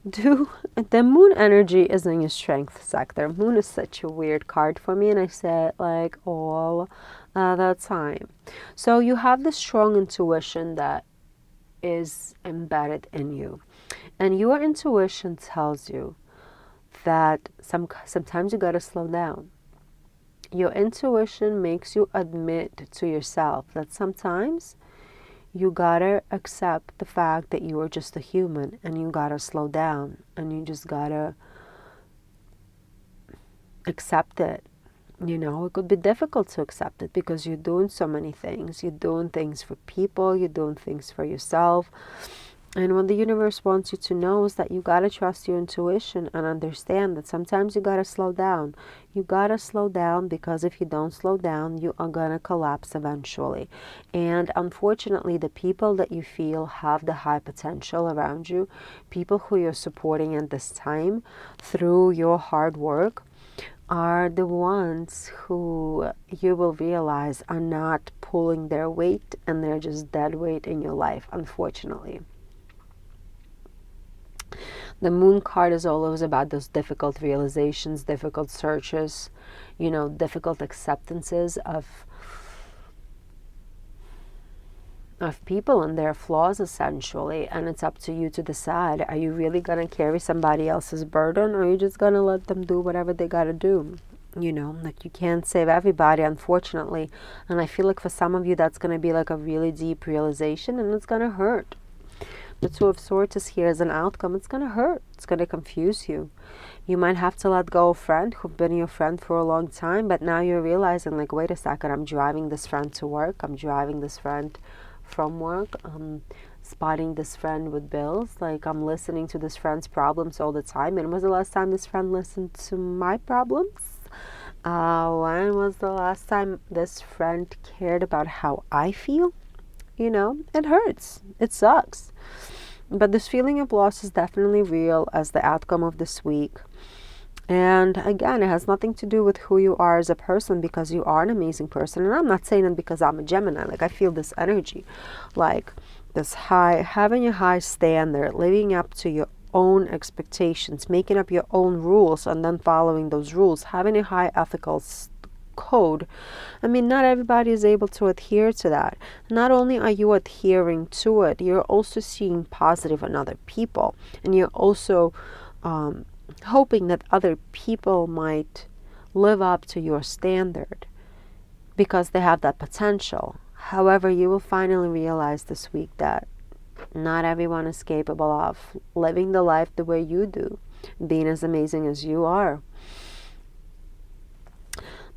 The moon energy is in your strength sector. Moon is such a weird card for me, and I say it like all the time. So you have this strong intuition that is embedded in you, and your intuition tells you that sometimes you gotta slow down. Your intuition makes you admit to yourself that sometimes you gotta accept the fact that you are just a human, and you gotta slow down, and you just gotta accept it. You know, it could be difficult to accept it because you're doing so many things. You're doing things for people, you're doing things for yourself. And what the universe wants you to know is that you got to trust your intuition and understand that sometimes you got to slow down. You got to slow down because if you don't slow down, you are going to collapse eventually. And unfortunately, the people that you feel have the high potential around you, people who you're supporting at this time through your hard work, are the ones who you will realize are not pulling their weight, and they're just dead weight in your life, unfortunately. The moon card is always about those difficult realizations, difficult searches, you know, difficult acceptances of people and their flaws, essentially. And it's up to you to decide, are you really going to carry somebody else's burden, or are you just going to let them do whatever they got to do? You know, like, you can't save everybody, unfortunately. And I feel like for some of you, that's going to be like a really deep realization, and it's going to hurt. The Two of Swords is here as an outcome. It's going to hurt. It's going to confuse you. You might have to let go of a friend who've been your friend for a long time, but now you're realizing, like, wait a second, I'm driving this friend to work. I'm driving this friend from work. I'm spotting this friend with bills. Like, I'm listening to this friend's problems all the time. And when was the last time this friend listened to my problems? When was the last time this friend cared about how I feel? You know, it hurts. It sucks. But this feeling of loss is definitely real as the outcome of this week. And again, it has nothing to do with who you are as a person, because you are an amazing person. And I'm not saying it because I'm a Gemini. Like, I feel this energy, like this high, having a high standard, living up to your own expectations, making up your own rules and then following those rules, having a high ethical code. I mean, not everybody is able to adhere to that. Not only are you adhering to it, you're also seeing positive in other people, and you're also hoping that other people might live up to your standard because they have that potential. However, you will finally realize this week that not everyone is capable of living the life the way you do, being as amazing as you are.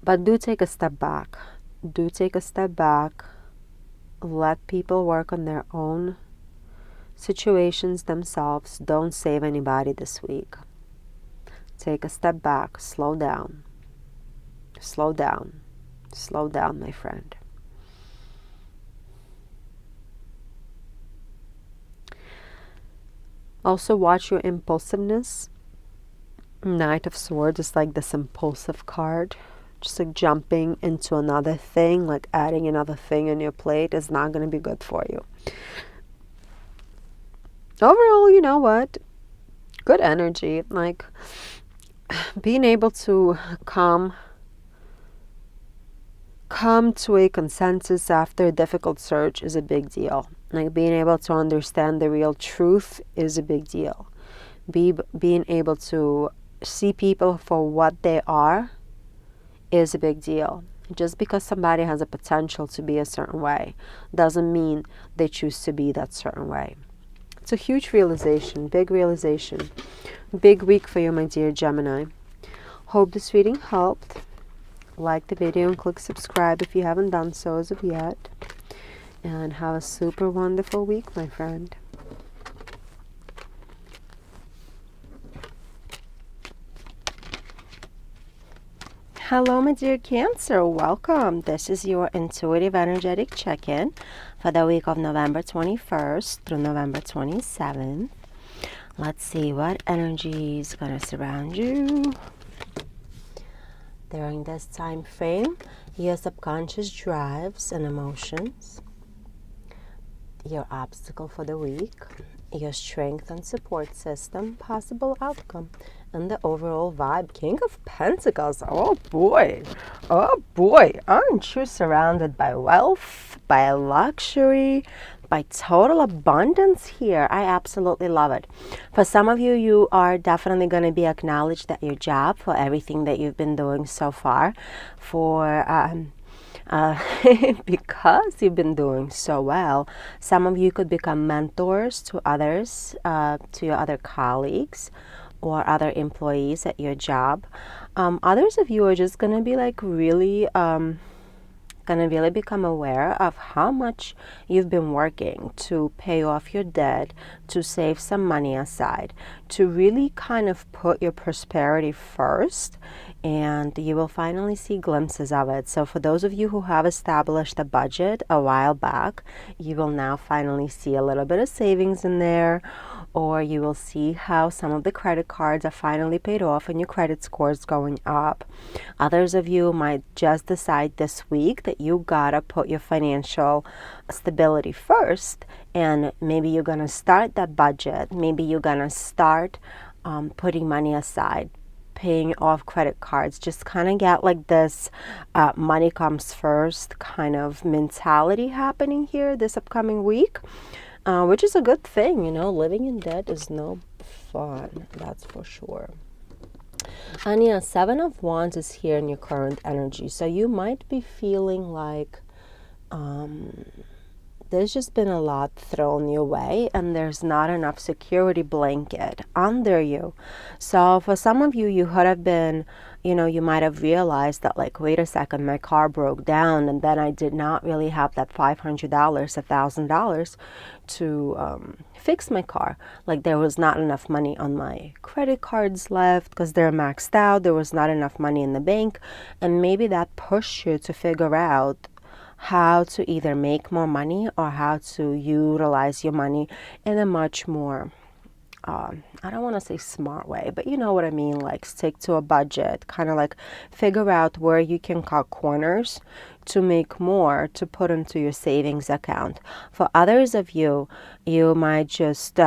But do take a step back. Do take a step back. Let people work on their own situations themselves. Don't save anybody this week. Take a step back. Slow down. Slow down. Slow down, my friend. Also, watch your impulsiveness. Knight of Swords is like this impulsive card. Just like jumping into another thing, like adding another thing on your plate, is not going to be good for you. Overall, you know what? Good energy. Like, being able to come to a consensus after a difficult search is a big deal. Like, being able to understand the real truth is a big deal. Being able to see people for what they are is a big deal. Just because somebody has a potential to be a certain way doesn't mean they choose to be that certain way. It's a huge realization, big realization. Big week for you, my dear Gemini. Hope this reading helped. Like the video and click subscribe if you haven't done so as of yet. And have a super wonderful week, my friend.
Hello, my dear Cancer. Welcome. This is your intuitive energetic check-in for the week of November 21st through November 27th. Let's see what energy is going to surround you during this time frame. Your subconscious drives and emotions, your obstacle for the week, your strength and support system, possible outcome, and the overall vibe. King of Pentacles. Oh boy, aren't you surrounded by wealth, by luxury, by total abundance here? I absolutely love it. For some of you, you are definitely going to be acknowledged at your job for everything that you've been doing so far, because you've been doing so well. Some of you could become mentors to others, to your other colleagues or other employees at your job. Others of you are just going to be like really become aware of how much you've been working to pay off your debt, to save some money aside, to really kind of put your prosperity first, and you will finally see glimpses of it. So for those of you who have established a budget a while back, you will now finally see a little bit of savings in there, or you will see how some of the credit cards are finally paid off and your credit score is going up. Others of you might just decide this week that you gotta put your financial stability first, and maybe you're gonna start that budget. Maybe you're gonna start putting money aside, paying off credit cards. Just kind of get like this money comes first kind of mentality happening here this upcoming week. Which is a good thing, you know. Living in debt is no fun, that's for sure. And yeah, Seven of Wands is here in your current energy. So you might be feeling like there's just been a lot thrown your way and there's not enough security blanket under you. So for some of you, you could have been, you might have realized that like, wait a second, my car broke down and then I did not really have that $500, $1,000 to fix my car. Like there was not enough money on my credit cards left because they're maxed out. There was not enough money in the bank. And maybe that pushed you to figure out how to either make more money or how to utilize your money in a much more, I don't want to say smart way, but you know what I mean, like stick to a budget, kind of like figure out where you can cut corners to make more to put into your savings account. For others of you, you might just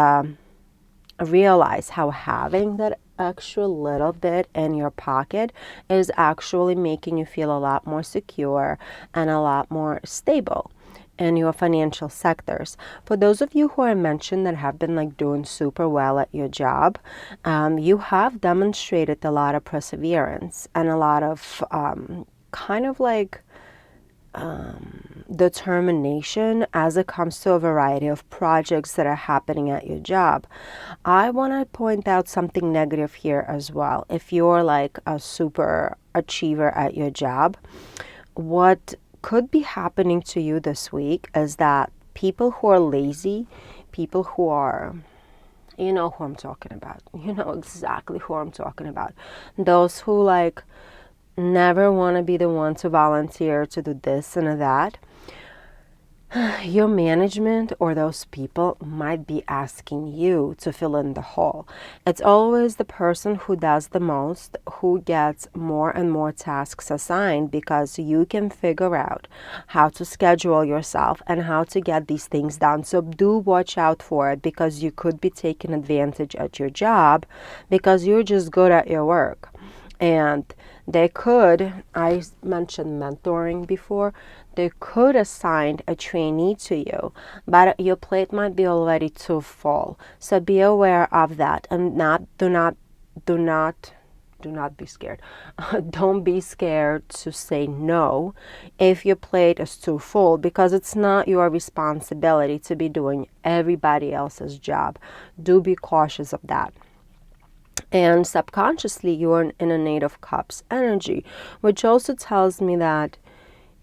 realize how having that extra little bit in your pocket is actually making you feel a lot more secure and a lot more stable in your financial sectors. For those of you who I mentioned that have been like doing super well at your job, you have demonstrated a lot of perseverance and a lot of kind of like determination as it comes to a variety of projects that are happening at your job. I want to point out something negative here as well. If you're like a super achiever at your job, what could be happening to you this week is that people who are lazy, people who are, you know who I'm talking about, you know exactly who I'm talking about, those who like never want to be the one to volunteer to do this and that, your management or those people might be asking you to fill in the hole. It's always the person who does the most who gets more and more tasks assigned, because you can figure out how to schedule yourself and how to get these things done. So do watch out for it, because you could be taken advantage at your job because you're just good at your work. And they could, I mentioned mentoring before, they could assign a trainee to you, but your plate might be already too full. So be aware of that, and do not be scared. Don't be scared to say no if your plate is too full, because it's not your responsibility to be doing everybody else's job. Do be cautious of that. And subconsciously, you're in a Eight of Cups energy, which also tells me that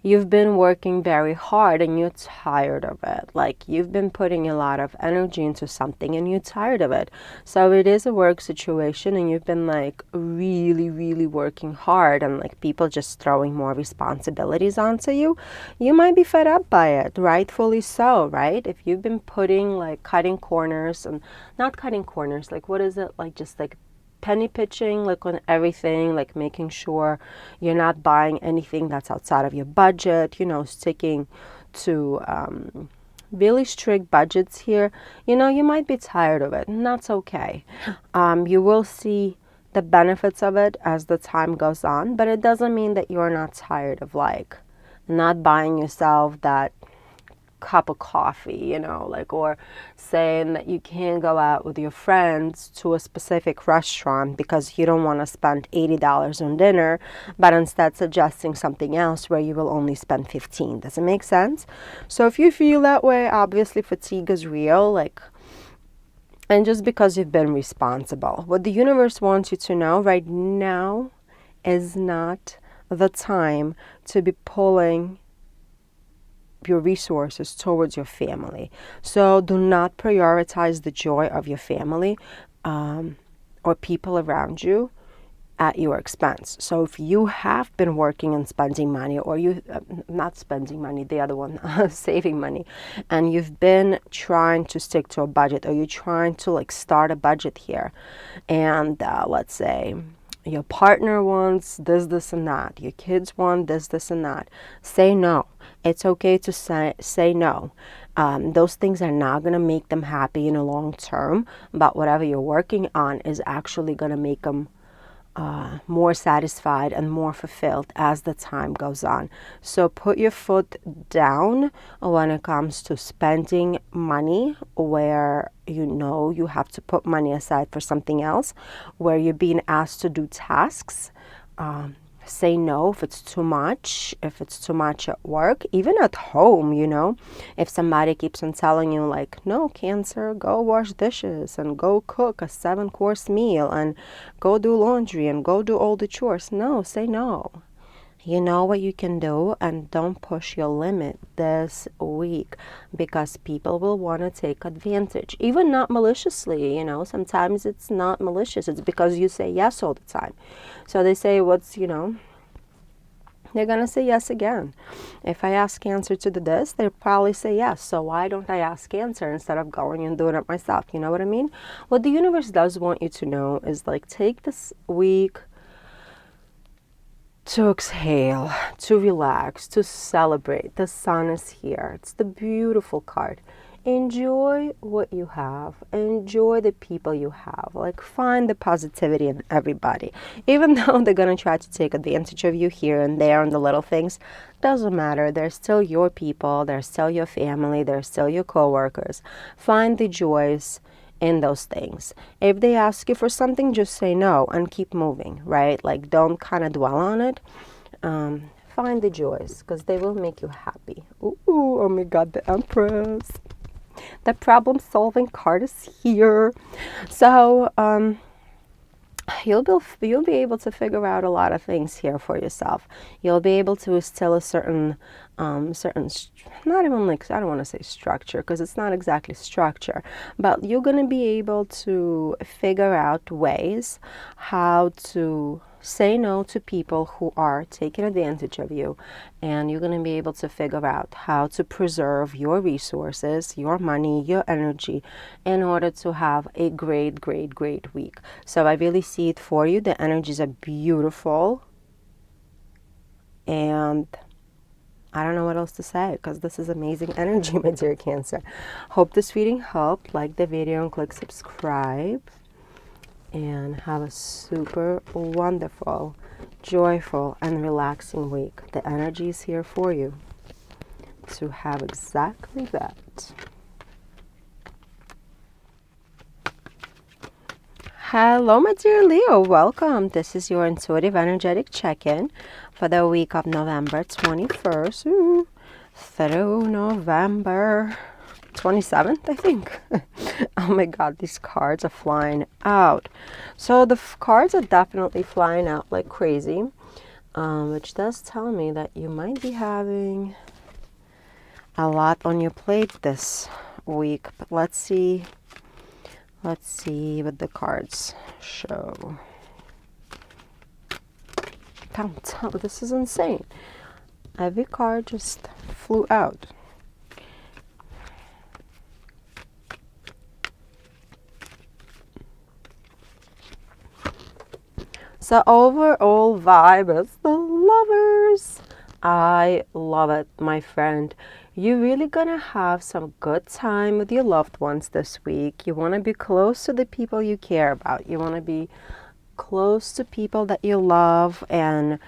you've been working very hard and you're tired of it. Like you've been putting a lot of energy into something and you're tired of it. So it is a work situation and you've been like really, really working hard and like people just throwing more responsibilities onto you. You might be fed up by it, rightfully so, right? If you've been putting like cutting corners and not cutting corners, like what is it? Like just like penny pitching, like on everything, like making sure you're not buying anything that's outside of your budget, you know, sticking to really strict budgets here. You know, you might be tired of it, and that's okay. You will see the benefits of it as the time goes on, but it doesn't mean that you're not tired of like not buying yourself that cup of coffee, you know, like, or saying that you can't go out with your friends to a specific restaurant because you don't want to spend $80 on dinner, but instead suggesting something else where you will only spend 15. Does it make sense? So if you feel that way, obviously fatigue is real, like, and just because you've been responsible. What the universe wants you to know right now is not the time to be pulling your resources towards your family. So do not prioritize the joy of your family or people around you at your expense. So if you have been working and spending money, or you not spending money, the other one, saving money, and you've been trying to stick to a budget, or you're trying to like start a budget here, and let's say your partner wants this, and that. Your kids want this, and that. Say no. It's okay to say no. Those things are not going to make them happy in the long term, but whatever you're working on is actually going to make them more satisfied and more fulfilled as the time goes on. So put your foot down when it comes to spending money where you know you have to put money aside for something else, where you're being asked to do tasks. Say no if it's too much, at work, even at home, you know. If somebody keeps on telling you like, no, Cancer, go wash dishes and go cook a 7-course meal and go do laundry and go do all the chores. No, say no. You know what you can do, and don't push your limit this week because people will want to take advantage, even not maliciously, you know. Sometimes it's not malicious. It's because you say yes all the time. So they say, you know, they're going to say yes again. If I ask Cancer to do this, they'll probably say yes. So why don't I ask Cancer instead of going and doing it myself? You know what I mean? What the universe does want you to know is like, take this week to exhale, to relax, to celebrate. The sun is here. It's the beautiful card. Enjoy what you have. Enjoy the people you have. Like, find the positivity in everybody. Even though they're going to try to take advantage of you here and there on the little things, doesn't matter. They're still your people. They're still your family. They're still your coworkers. Find the joys in those things. If they ask you for something, just say no and keep moving, right? Like, don't kind of dwell on it. Find the joys because they will make you happy. Ooh, oh my God, the Empress. The problem-solving card is here. So you'll be able to figure out a lot of things here for yourself. You'll be able to instill a certain not even like, I don't want to say structure because it's not exactly structure, but you're going to be able to figure out ways how to say no to people who are taking advantage of you, and you're going to be able to figure out how to preserve your resources, your money, your energy in order to have a great, great, great week. So I really see it for you. The energies are beautiful, and I don't know what else to say because this is amazing energy, my dear Cancer. Hope this reading helped. Like the video and click subscribe. And have a super wonderful, joyful, and relaxing week. The energy is here for you to have exactly that. Hello, my dear Leo. Welcome. This is your intuitive energetic check-in for the week of November 21st through November 27th, I think. Oh my God, these cards are flying out. So the cards are definitely flying out like crazy. which does tell me that you might be having a lot on your plate this week. But let's see what the cards show. This is insane. Every card just flew out. So overall vibe is the Lovers. I love it, my friend. You're really gonna have some good time with your loved ones this week. You want to be close to the people you care about. You want to be close to people that you love, and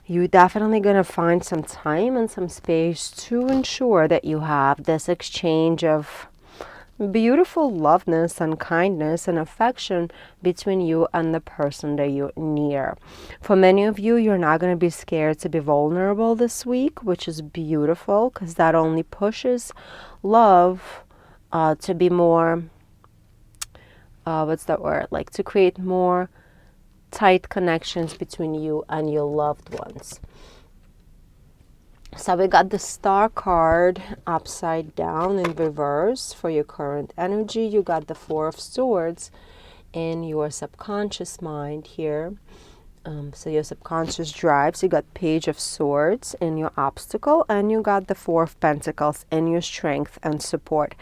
you're definitely going to find some time and some space to ensure that you have this exchange of beautiful loveness and kindness and affection between you and the person that you're near. For many of you, you're not going to be scared to be vulnerable this week, which is beautiful, because that only pushes love to be more, to create more tight connections between you and your loved ones. So we got the Star card upside down in reverse for your current energy. You got the Four of Swords in your subconscious mind here. So your subconscious drives. You got Page of Swords in your obstacle, and you got the Four of Pentacles in your strength and support.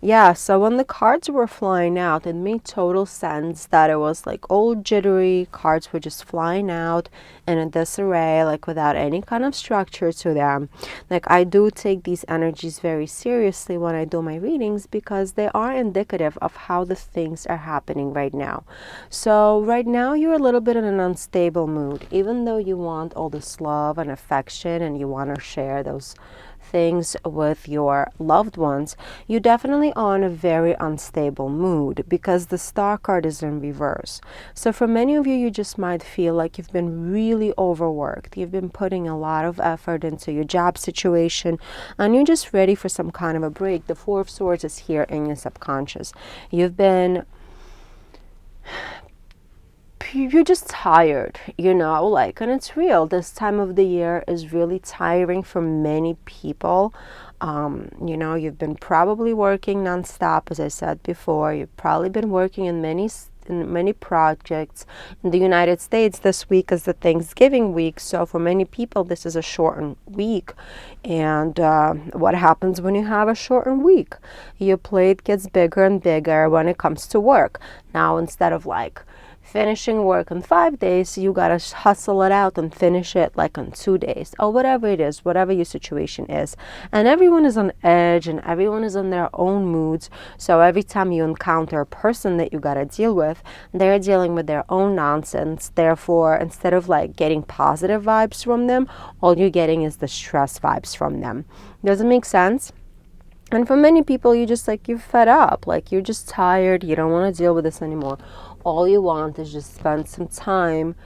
Yeah, so when the cards were flying out, it made total sense that it was like all jittery. Cards were just flying out and in disarray, like without any kind of structure to them. Like, I do take these energies very seriously when I do my readings, because they are indicative of how the things are happening right now. So right now you're a little bit in an unstable mood, even though you want all this love and affection and you want to share those things with your loved ones. You definitely are in a very unstable mood, because the Star card is in reverse. So for many of you, you just might feel like you've been really overworked. You've been putting a lot of effort into your job situation, and you're just ready for some kind of a break. The Four of Swords is here in your subconscious. You're just tired, and it's real. This time of the year is really tiring for many people. You've been probably working nonstop, as I said before. You've probably been working in many projects. In the United States, this week is the Thanksgiving week, so for many people this is a shortened week. And what happens when you have a shortened week? Your plate gets bigger and bigger when it comes to work. Now, instead of finishing work in 5 days, you gotta hustle it out and finish it in 2 days, or whatever it is, whatever your situation is. And everyone is on edge, and everyone is on their own moods. So every time you encounter a person that you gotta deal with, they're dealing with their own nonsense. Therefore, instead of getting positive vibes from them, all you're getting is the stress vibes from them. Does it make sense? And for many people, you're fed up, you're just tired, you don't want to deal with this anymore. All you want is just spend some time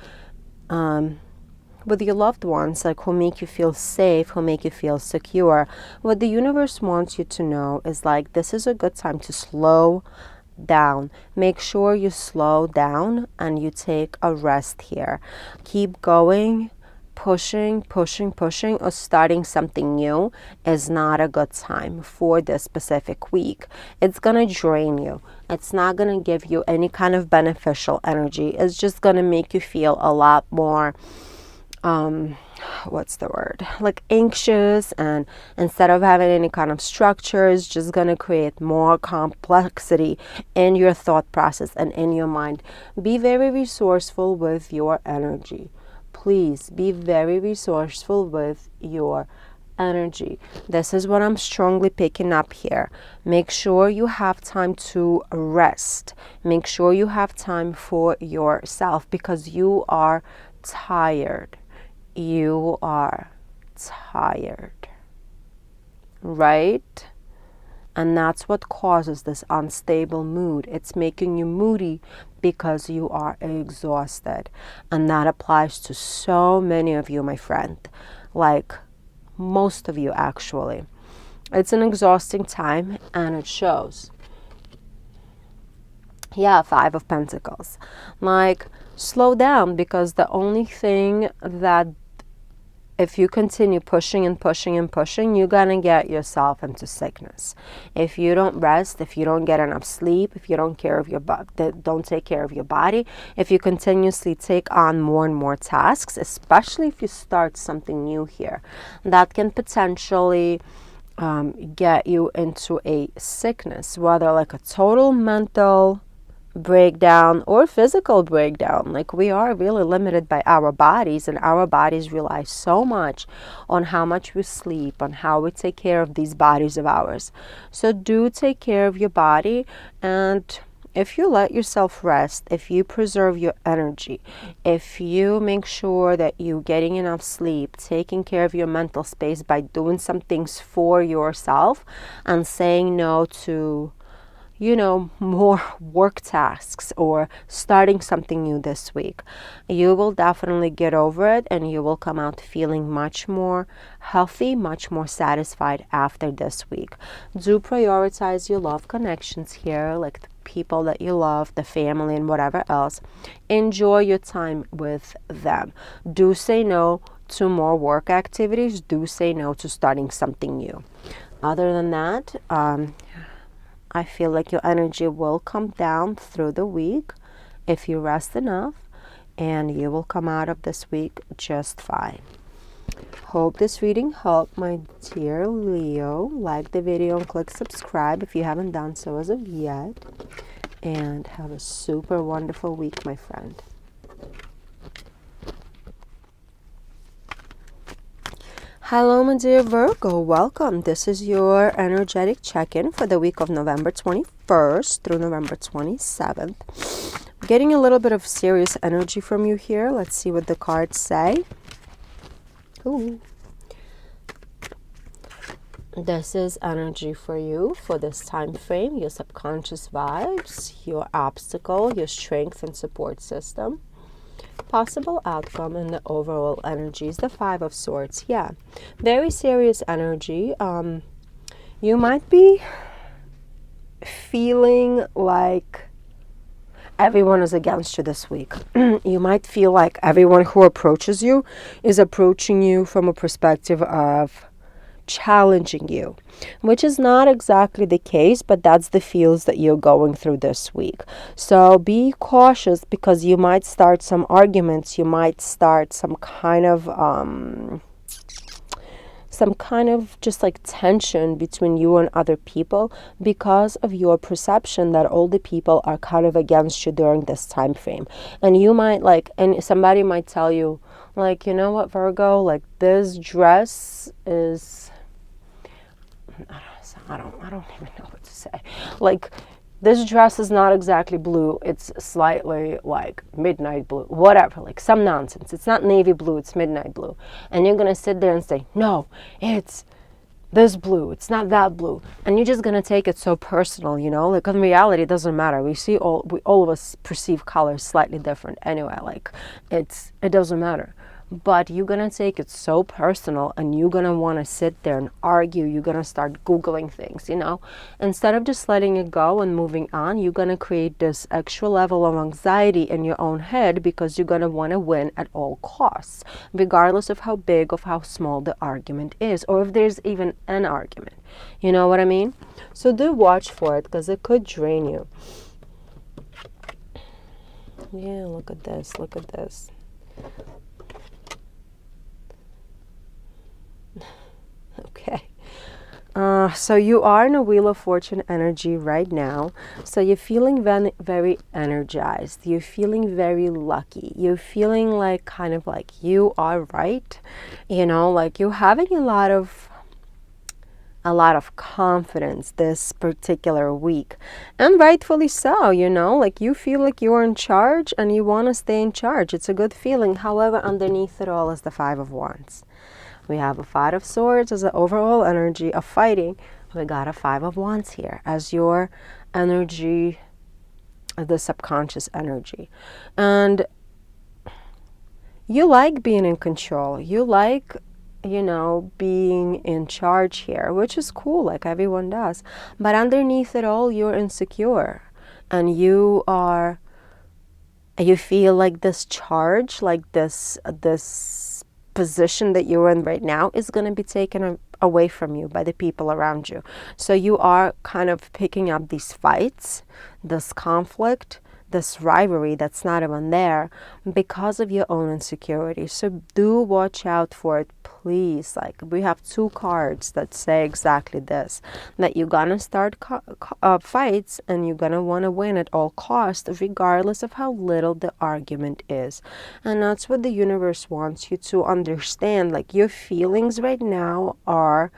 with your loved ones, who make you feel safe, who make you feel secure. What the universe wants you to know is this is a good time to slow down. Make sure you slow down and you take a rest here. Keep going. Pushing, or starting something new is not a good time for this specific week. It's going to drain you. It's not going to give you any kind of beneficial energy. It's just going to make you feel a lot more, anxious, and instead of having any kind of structure, it's just going to create more complexity in your thought process and in your mind. Be very resourceful with your energy. Please be very resourceful with your energy. This is what I'm strongly picking up here. Make sure you have time to rest. Make sure you have time for yourself, because you are tired. You are tired, right? And that's what causes this unstable mood. It's making you moody because you are exhausted. And that applies to so many of you, my friend. Most of you, actually. It's an exhausting time, and it shows. Yeah, Five of Pentacles. Slow down, because the only thing that if you continue pushing and pushing and pushing, you're going to get yourself into sickness. If you don't rest, if you don't get enough sleep, if you don't don't take care of your body, if you continuously take on more and more tasks, especially if you start something new here, that can potentially get you into a sickness, whether like a total mental breakdown or physical breakdown. Like, we are really limited by our bodies, and our bodies rely so much on how much we sleep, on how we take care of these bodies of ours. So do take care of your body, and if you let yourself rest, if you preserve your energy, if you make sure that you're getting enough sleep, taking care of your mental space by doing some things for yourself and saying no to more work tasks or starting something new this week, you will definitely get over it, and you will come out feeling much more healthy, much more satisfied after this week. Do prioritize your love connections here, like the people that you love, the family and whatever else. Enjoy your time with them. Do say no to more work activities. Do say no to starting something new. Other than that, I feel like your energy will come down through the week if you rest enough, and you will come out of this week just fine. Hope this reading helped, my dear Leo. Like the video and click subscribe if you haven't done so as of yet. And have a super wonderful week, my friend. Hello, my dear Virgo. Welcome. This is your energetic check-in for the week of November 21st through November 27th. I'm getting a little bit of serious energy from you here. Let's see what the cards say. Ooh. This is energy for you for this time frame, your subconscious vibes, your obstacle, your strength and support system. Possible outcome and the overall energy is the Five of Swords. Yeah, very serious energy. You might be feeling like everyone is against you this week. You might feel like everyone who approaches you is approaching you from a perspective of challenging you, which is not exactly the case, but that's the feels that you're going through this week. So be cautious, because you might start some arguments, you might start some kind of just like tension between you and other people, because of your perception that all the people are kind of against you during this time frame. And you might and somebody might tell you, like, you know what, Virgo, like, this dress is, I don't even know what to say. Like, this dress is not exactly blue. It's slightly like midnight blue, whatever, like some nonsense. It's not navy blue, it's midnight blue. And you're going to sit there and say, no, it's this blue, it's not that blue. And you're just going to take it so personal, like, in reality, it doesn't matter. We all of us perceive colors slightly different anyway. Like, it doesn't matter. But you're going to take it so personal, and you're going to want to sit there and argue. You're going to start Googling things, Instead of just letting it go and moving on, you're going to create this extra level of anxiety in your own head, because you're going to want to win at all costs, regardless of how big or how small the argument is, or if there's even an argument. You know what I mean? So do watch for it, because it could drain you. Yeah, look at this. Look at this. Okay. So you are in a Wheel of Fortune energy right now. So you're feeling very energized. You're feeling very lucky. You're feeling like kind of like you are right. Like you're having a lot of confidence this particular week. And rightfully so, like you feel like you're in charge and you want to stay in charge. It's a good feeling. However, underneath it all is the Five of Wands. We have a Five of Swords as the overall energy of fighting. We got a Five of Wands here as your energy, the subconscious energy. And you like being in control. You like, being in charge here, which is cool, like everyone does. But underneath it all, you're insecure. And you feel like this charge, like this position that you're in right now is going to be taken away from you by the people around you. So you are kind of picking up these fights, this conflict, this rivalry that's not even there because of your own insecurity. So do watch out for it, please. Like, we have 2 cards that say exactly this, that you're gonna start fights and you're gonna want to win at all costs, regardless of how little the argument is. And that's what the universe wants you to understand. Like, your feelings right now are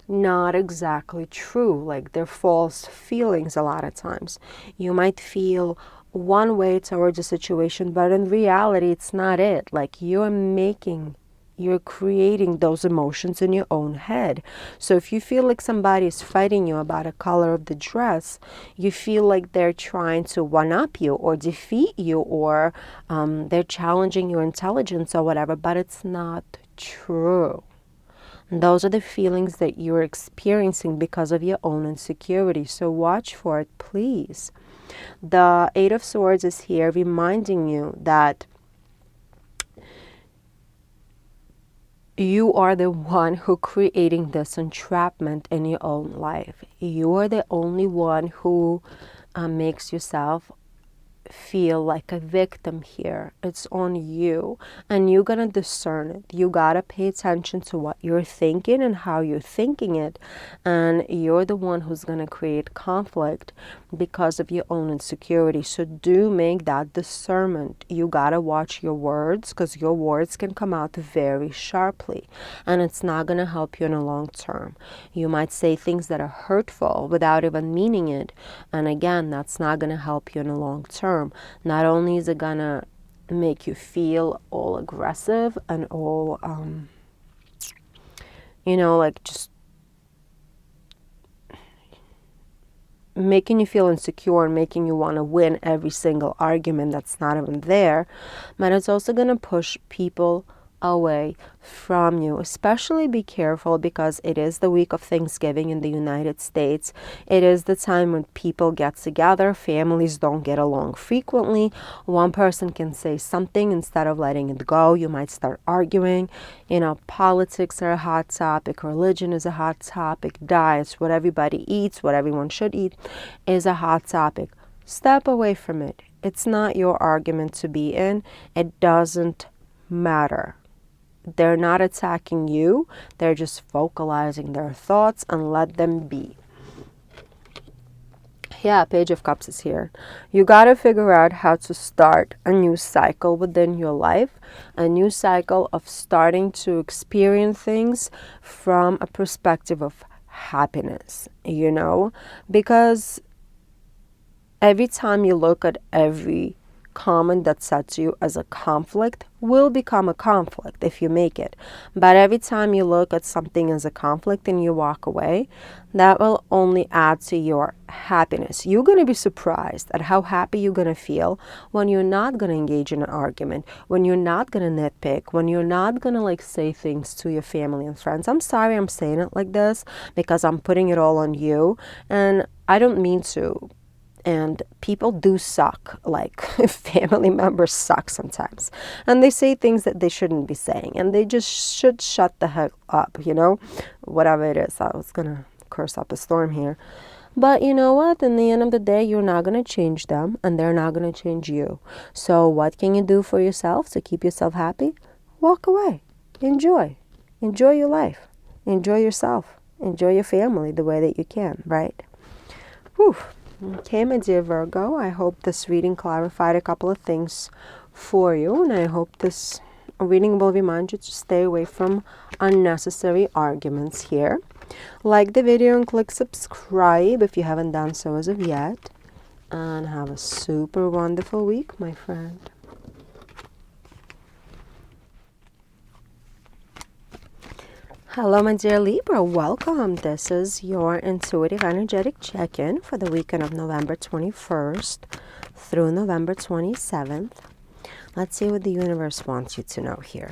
not exactly true. Like, they're false feelings a lot of times. You might feel one way towards a situation, but in reality, it's not it. Like, you're creating those emotions in your own head. So if you feel like somebody is fighting you about a color of the dress, you feel like they're trying to one-up you or defeat you, or they're challenging your intelligence or whatever, but it's not true. Those are the feelings that you're experiencing because of your own insecurity. So watch for it, please. The 8 of Swords is here reminding you that you are the one who creating this entrapment in your own life. You are the only one who makes yourself feel like a victim here. It's on you, and you're gonna discern it. You gotta pay attention to what you're thinking and how you're thinking it, and you're the one who's gonna create conflict because of your own insecurity. So do make that discernment. You gotta watch your words, because your words can come out very sharply, and it's not gonna help you in the long term. You might say things that are hurtful without even meaning it, and again, that's not gonna help you in the long term. Not only is it gonna make you feel all aggressive and all, like just making you feel insecure and making you want to win every single argument that's not even there, but it's also gonna push people away from you. Especially be careful, because it is the week of Thanksgiving in the United States. It is the time when people get together. Families don't get along frequently. One person can say something, instead of letting it go, you might start arguing. Politics are a hot topic, religion is a hot topic, diets, what everybody eats, what everyone should eat, is a hot topic. Step away from it. It's not your argument to be in. It doesn't matter. They're not attacking you. They're just vocalizing their thoughts, and let them be. Yeah, Page of Cups is here. You got to figure out how to start a new cycle within your life, a new cycle of starting to experience things from a perspective of happiness, because every time you look at every comment that sets you as a conflict will become a conflict if you make it. But every time you look at something as a conflict and you walk away, that will only add to your happiness. You're going to be surprised at how happy you're going to feel when you're not going to engage in an argument, when you're not going to nitpick, when you're not going to say things to your family and friends. I'm sorry I'm saying it like this, because I'm putting it all on you, and I don't mean to. And people do suck, like family members suck sometimes. And they say things that they shouldn't be saying. And they just should shut the heck up, whatever it is. I was going to curse up a storm here. But you know what? In the end of the day, you're not going to change them, and they're not going to change you. So what can you do for yourself to keep yourself happy? Walk away. Enjoy. Enjoy your life. Enjoy yourself. Enjoy your family the way that you can, right? Whew. Okay, my dear Virgo, I hope this reading clarified a couple of things for you, and I hope this reading will remind you to stay away from unnecessary arguments here. Like the video and click subscribe if you haven't done so as of yet, and have a super wonderful week, my friend. Hello, my dear Libra. Welcome. This is your intuitive energetic check-in for the weekend of November 21st through November 27th. Let's see what the universe wants you to know here.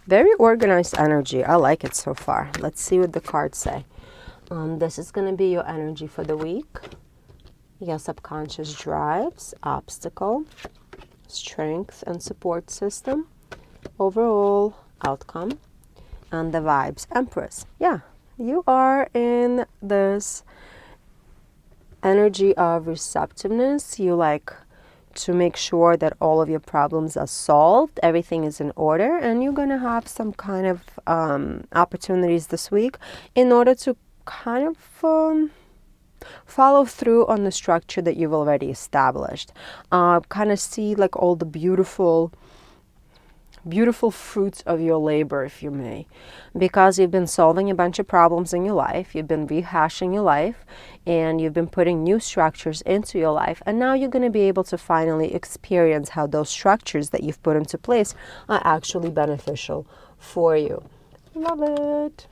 Very organized energy. I like it so far. Let's see what the cards say. This is going to be your energy for the week.
your subconscious drives, obstacle, strength and support system, overall outcome, and the vibes, Empress. Yeah, you are in this energy of receptiveness. You like to make sure that all of your problems are solved, everything is in order, and you're going to have some kind of opportunities this week in order to kind of follow through on the structure that you've already established. Kind of see like all the beautiful fruits of your labor, if you may, because you've been solving a bunch of problems in your life, you've been rehashing your life, and you've been putting new structures into your life, and now you're going to be able to finally experience how those structures that you've put into place are actually beneficial for you. Love it.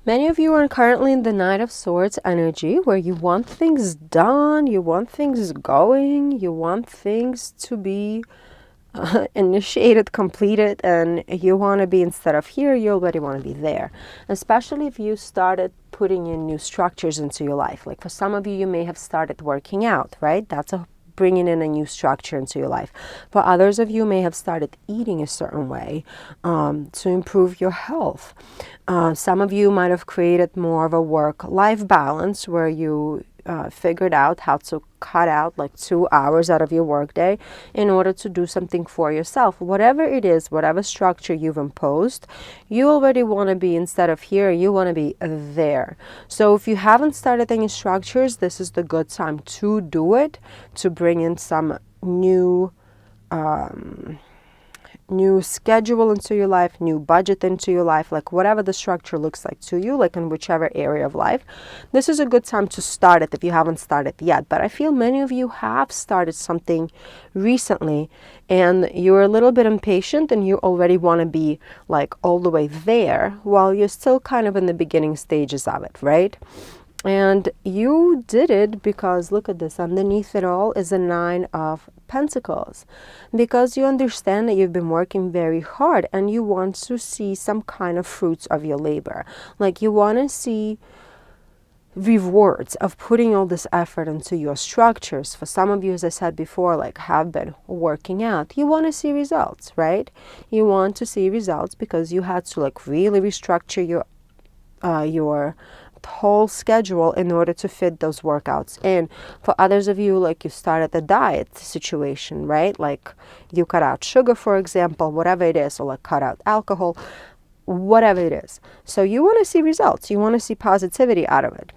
Many of you are currently in the Knight of Swords energy, where you want things done, you want things going, you want things to be initiated, completed, and you want to be, instead of here, you already want to be there. Especially if you started putting in new structures into your life. Like for some of you, you may have started working out, right? That's bringing in a new structure into your life. For others of you may have started eating a certain way to improve your health. Some of you might have created more of a work-life balance where you figured out how to cut out like 2 hours out of your workday in order to do something for yourself. Whatever it is, whatever structure you've imposed, you already want to be, instead of here, you want to be there. So if you haven't started any structures, this is the good time to do it, to bring in some new schedule into your life, new budget into your life, like whatever the structure looks like to you, like in whichever area of life. This is a good time to start it if you haven't started yet. But I feel many of you have started something recently and you're a little bit impatient and you already want to be like all the way there while you're still kind of in the beginning stages of it, right? And you did it because, look at this, underneath it all is a 9 of Pentacles. Because you understand that you've been working very hard and you want to see some kind of fruits of your labor. Like you want to see rewards of putting all this effort into your structures. For some of you, as I said before, like have been working out. You want to see results, right? You want to see results because you had to like really restructure your whole schedule in order to fit those workouts in. For others of you, like you started a diet situation, right? Like you cut out sugar, for example, whatever it is, or like cut out alcohol, whatever it is. So you want to see results. You want to see positivity out of it.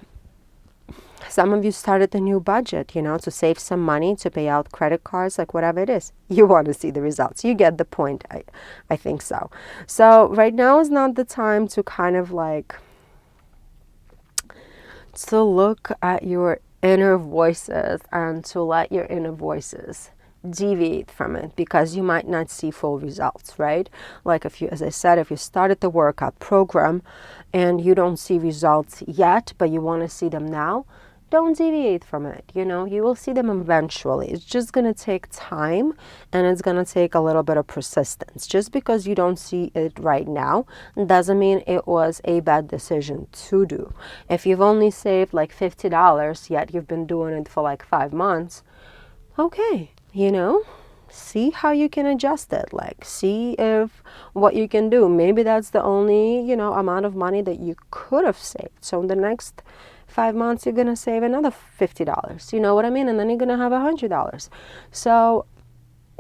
Some of you started a new budget, to save some money, to pay out credit cards, like whatever it is. You want to see the results. You get the point. I think so. So right now is not the time to kind of like to look at your inner voices and to let your inner voices deviate from it, because you might not see full results, right? Like if you, as I said, if you started the workout program and you don't see results yet, but you want to see them now, don't deviate from it. You will see them eventually. It's just going to take time and it's going to take a little bit of persistence. Just because you don't see it right now doesn't mean it was a bad decision to do. If you've only saved like $50, yet you've been doing it for like 5 months, okay, see how you can adjust it. Like see if what you can do. Maybe that's the only, amount of money that you could have saved. So in the next 5 months, you're going to save another $50. You know what I mean? And then you're going to have $100. So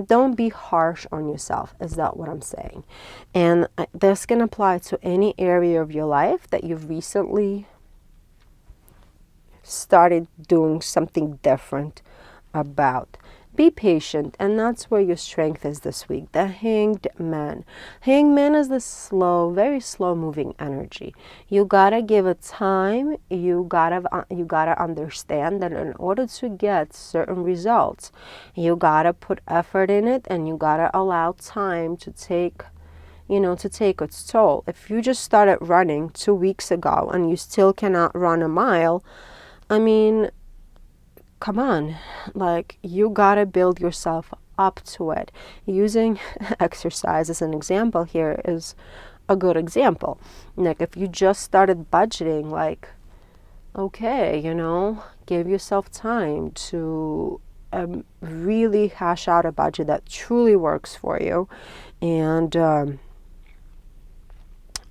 don't be harsh on yourself, is that what I'm saying? And this can apply to any area of your life that you've recently started doing something different about. Be patient, and that's where your strength is this week. The Hanged Man. Hanged Man is the slow, very slow moving energy. You gotta give it time. You gotta understand that in order to get certain results, you gotta put effort in it, and you gotta allow time to take its toll. If you just started running 2 weeks ago and you still cannot run a mile, I mean, come on, like you gotta build yourself up to it. Using exercise as an example here is
a good example. Like if you just started budgeting, like, okay, you know, give yourself time to really hash out a budget that truly works for you, and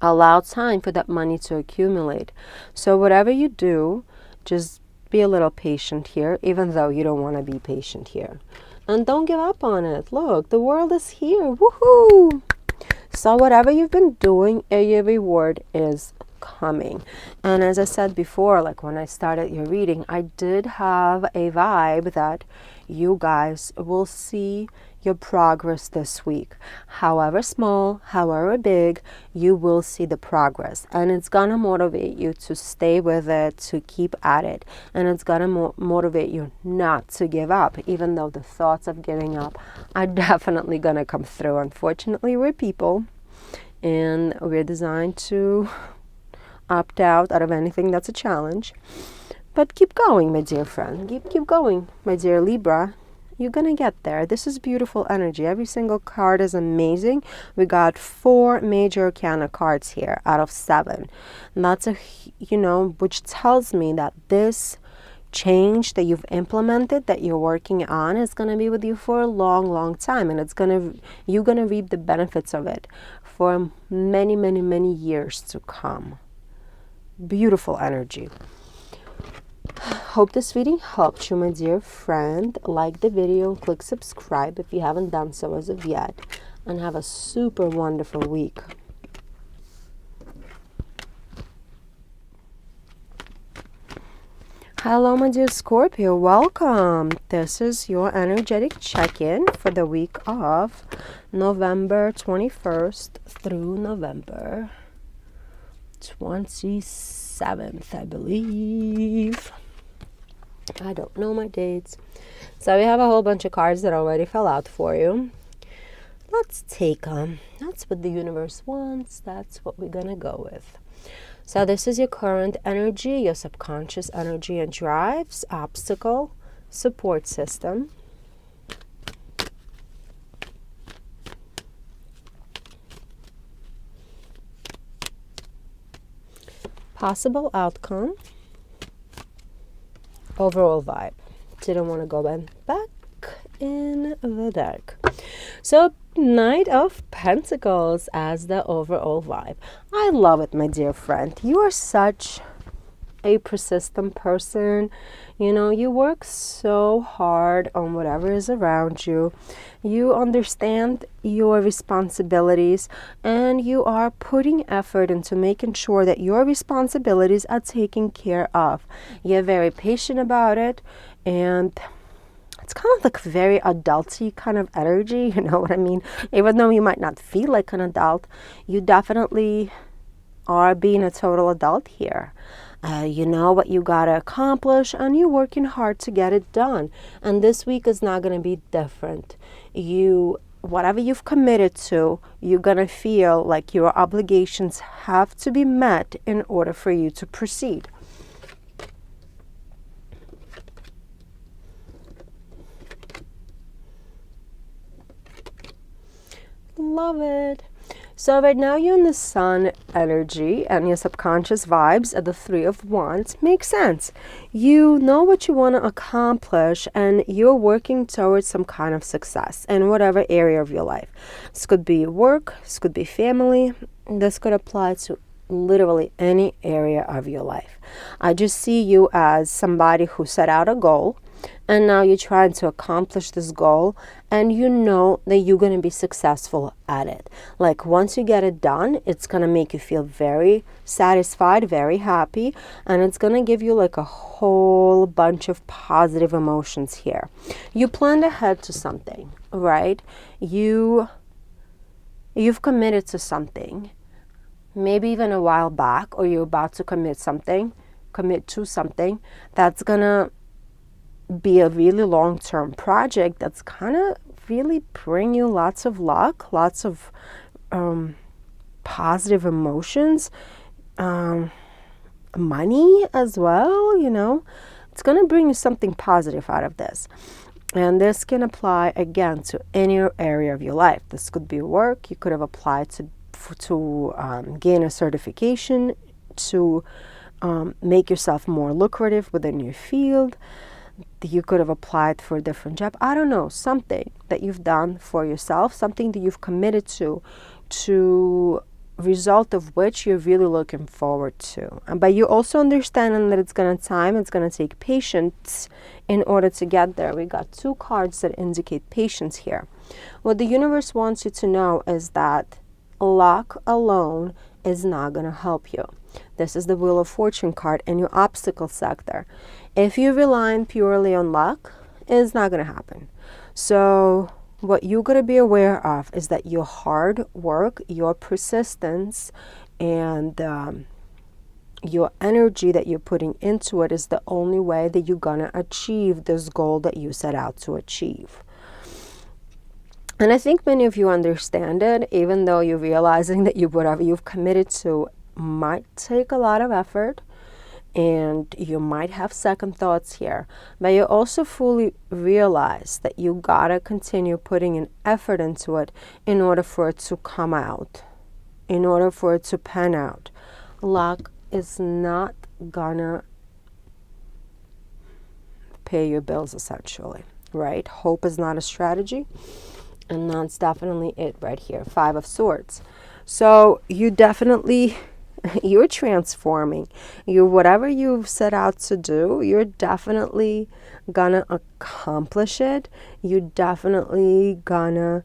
allow time for that money to accumulate. So whatever you do, just be a little patient here, even though you don't want to be patient here. And don't give up on it. Look, the world is here. Woohoo! So whatever you've been doing, your reward is coming. And as I said before, like when I started your reading, I did have a vibe that you guys will see your progress this week. However small, however big, you will see the progress. And it's gonna motivate you to stay with it, to keep at it. And it's gonna motivate you not to give up, even though the thoughts of giving up are definitely gonna come through. Unfortunately, we're people, and we're designed to opt out of anything that's a challenge. But keep going, my dear friend. Keep going, my dear Libra. You're gonna get there. This is beautiful energy. Every single card is amazing. We got 4 major arcana cards here out of 7. And that's which tells me that this change that you've implemented, that you're working on, is gonna be with you for a long, long time, and you're gonna reap the benefits of it for many, many, many years to come. Beautiful energy. Hope this reading helped you, my dear friend. Like the video, click subscribe if you haven't done so as of yet, and have a super wonderful week. Hello, my dear Scorpio. Welcome. This is your energetic check-in for the week of November 21st through November 27th, I believe. I don't know my dates. So we have a whole bunch of cards that already fell out for you. Let's take them. That's what the universe wants. That's what we're gonna go with. So this is your current energy, your subconscious energy and drives, obstacle, support system. Possible outcome. Overall vibe. Didn't want to go back in the deck. So Knight of Pentacles as the overall vibe. I love it, my dear friend. You are such a persistent person. You know, you work so hard on whatever is around you. You understand your responsibilities, and you are putting effort into making sure that your responsibilities are taken care of. You're very patient about it, and it's kind of like very adulty kind of energy, you know what I mean? Even though you might not feel like an adult, you definitely are being a total adult here. You know what you gotta accomplish, and you're working hard to get it done. And this week is not gonna be different. Whatever you've committed to, you're gonna feel like your obligations have to be met in order for you to proceed. Love it. So right now you're in the Sun energy, and your subconscious vibes at the 3 of Wands. Makes sense. You know what you want to accomplish, and you're working towards some kind of success in whatever area of your life. This could be work, this could be family, this could apply to literally any area of your life. I just see you as somebody who set out a goal, and now you're trying to accomplish this goal, and you know that you're going to be successful at it. Like once you get it done, it's going to make you feel very satisfied, very happy, and it's going to give you like a whole bunch of positive emotions here. You planned ahead to something, right? You've committed to something, maybe even a while back, or you're about to commit to something that's going to be a really long-term project that's kind of really bring you lots of luck, lots of positive emotions, money as well, you know. It's going to bring you something positive out of this. And this can apply again to any area of your life. This could be work. You could have applied to gain a certification, to make yourself more lucrative within your field. You could have applied for a different job. I don't know, something that you've done for yourself, something that you've committed to result of which you're really looking forward to. But you also understanding that it's going to take patience in order to get there. We got 2 cards that indicate patience here. What the universe wants you to know is that luck alone is not going to help you. This is the Wheel of Fortune card in your obstacle sector. If you're relying purely on luck, it's not going to happen. So what you got to be aware of is that your hard work, your persistence, and your energy that you're putting into it is the only way that you're going to achieve this goal that you set out to achieve. And I think many of you understand it, even though you're realizing that whatever you've committed to might take a lot of effort, and you might have second thoughts here, but you also fully realize that you gotta continue putting an effort into it in order for it to come out, in order for it to pan out. Luck is not gonna pay your bills, essentially, right? Hope is not a strategy, and that's definitely it right here. 5 of Swords. So you're transforming. Whatever you've set out to do, you're definitely gonna accomplish it. You're definitely gonna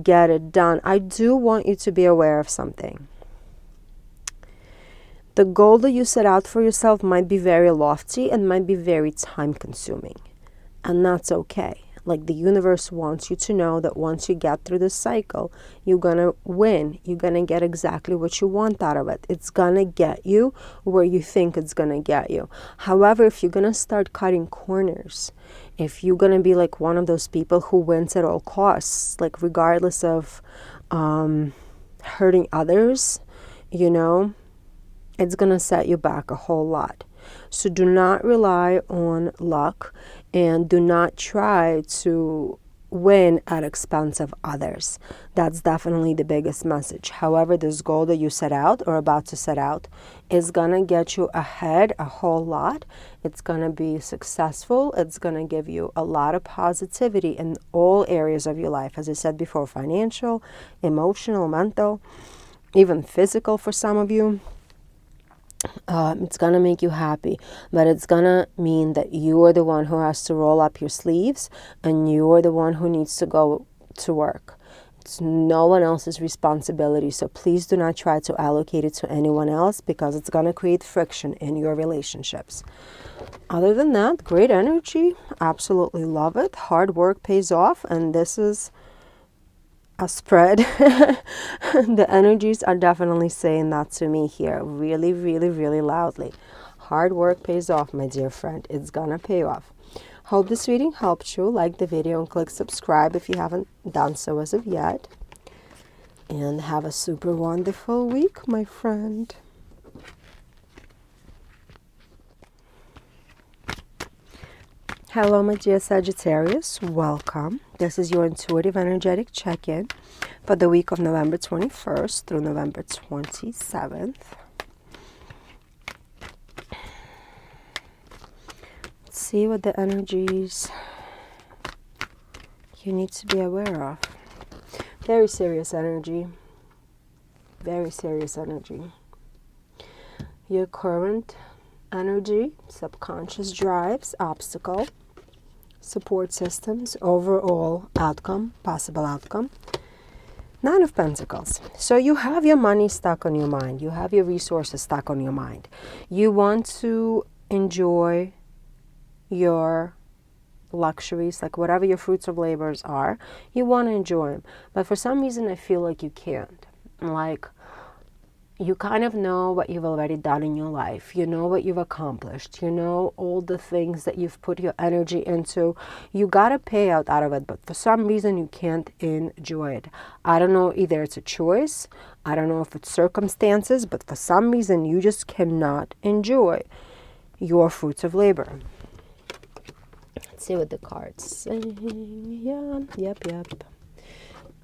get it done. I do want you to be aware of something. The goal that you set out for yourself might be very lofty and might be very time consuming, and that's okay. Like, the universe wants you to know that once you get through this cycle, you're going to win. You're going to get exactly what you want out of it. It's going to get you where you think it's going to get you. However, if you're going to start cutting corners, if you're going to be like one of those people who wins at all costs, like regardless of hurting others, it's going to set you back a whole lot. So do not rely on luck, and do not try to win at expense of others. That's definitely the biggest message. However, this goal that you set out or about to set out is going to get you ahead a whole lot. It's going to be successful. It's going to give you a lot of positivity in all areas of your life. As I said before, financial, emotional, mental, even physical for some of you. It's going to make you happy, but it's going to mean that you are the one who has to roll up your sleeves, and you are the one who needs to go to work. It's no one else's responsibility, so please do not try to allocate it to anyone else, because it's going to create friction in your relationships. Other than that, great energy. Absolutely love it. Hard work pays off, and this is a spread. The energies are definitely saying that to me here, really, really, really loudly. Hard work pays off, my dear friend. It's gonna pay off. Hope this reading helped you. Like the video and click subscribe if you haven't done so as of yet. And have a super wonderful week, my friend. Hello, my dear Sagittarius. Welcome. This is your intuitive energetic check-in for the week of November 21st through November 27th. Let's see what the energies you need to be aware of. Very serious energy. Very serious energy. Your current energy, subconscious drives, obstacle, support systems, overall outcome, possible outcome. 9 of Pentacles. So you have your money stuck on your mind. You have your resources stuck on your mind. You want to enjoy your luxuries, like whatever your fruits of labors are, you want to enjoy them. But for some reason, I feel like you can't. Like, you kind of know what you've already done in your life. You know what you've accomplished. You know all the things that you've put your energy into. You got a payout out of it, but for some reason you can't enjoy it. I don't know, either it's a choice. I don't know if it's circumstances, but for some reason you just cannot enjoy your fruits of labor. Let's see what the cards say.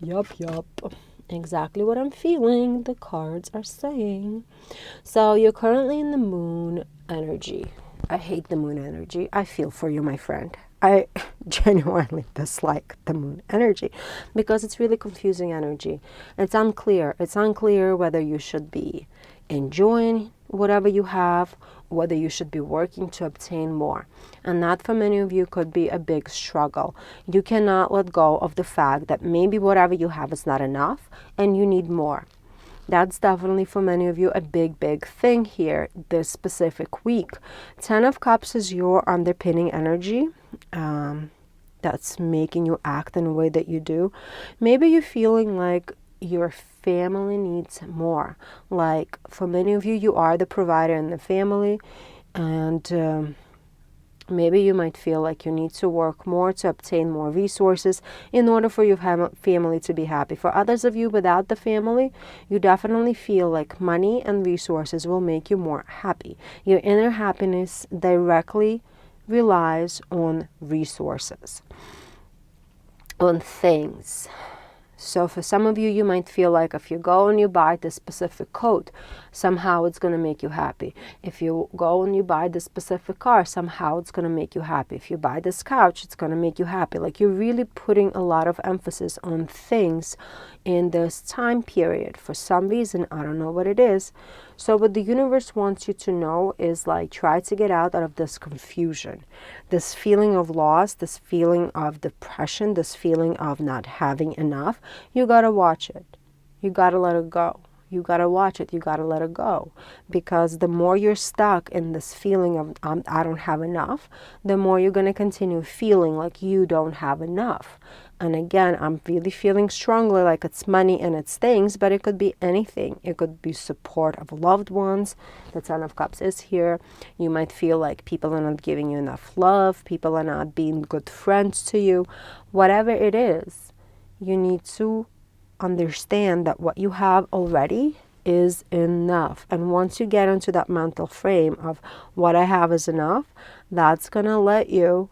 Yup.
Exactly what I'm feeling, the cards are saying. So you're currently in the moon energy. I hate the moon energy. I feel for you, my friend. I genuinely dislike the moon energy because it's really confusing energy. It's unclear. It's unclear whether you should be enjoying whatever you have, whether you should be working to obtain more. And that for many of you could be a big struggle. You cannot let go of the fact that maybe whatever you have is not enough and you need more. That's definitely for many of you a big, big thing here this specific week. 10 of Cups is your underpinning energy. That's making you act in a way that you do. Maybe you're feeling like your family needs more. Like for many of you, you are the provider in the family, and maybe you might feel like you need to work more to obtain more resources in order for your family to be happy. For others of you without the family, you definitely feel like money and resources will make you more happy. Your inner happiness directly relies on resources, on things. So for some of you, you might feel like if you go and you buy this specific coat, somehow it's going to make you happy. If you go and you buy this specific car, somehow it's going to make you happy. If you buy this couch, it's going to make you happy. Like you're really putting a lot of emphasis on things in this time period. For some reason, I don't know what it is. So what the universe wants you to know is like try to get out of this confusion, this feeling of loss, this feeling of depression, this feeling of not having enough. You got to watch it. You got to let it go. You got to watch it. You got to let it go. Because the more you're stuck in this feeling of I don't have enough, the more you're going to continue feeling like you don't have enough. And again, I'm really feeling strongly like it's money and it's things, but it could be anything. It could be support of loved ones. The 10 of Cups is here. You might feel like people are not giving you enough love. People are not being good friends to you. Whatever it is, you need to understand that what you have already is enough. And once you get into that mental frame of what I have is enough, that's going to let you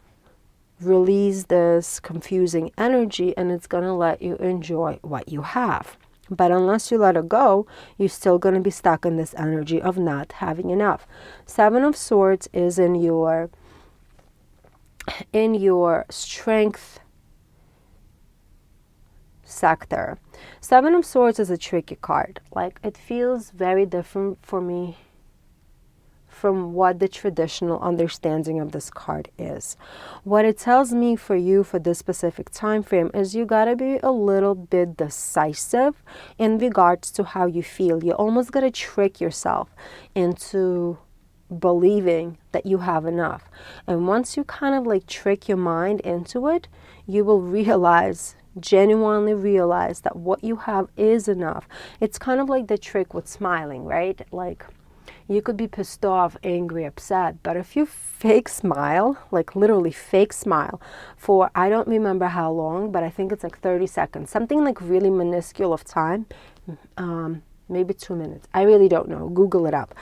release this confusing energy, and it's going to let you enjoy what you have. But unless you let it go, you're still going to be stuck in this energy of not having enough. 7 of Swords is in your strength sector. 7 of Swords is a tricky card. Like it feels very different for me from what the traditional understanding of this card is. What it tells me for you for this specific time frame is you got to be a little bit decisive in regards to how you feel. You almost got to trick yourself into believing that you have enough. And once you kind of like trick your mind into it, you will genuinely realize that what you have is enough. It's kind of like the trick with smiling, right? Like you could be pissed off, angry, upset, but if you fake smile, like literally fake smile for, I don't remember how long, but I think it's like 30 seconds, something like really minuscule of time, maybe 2 minutes. I really don't know. Google it up.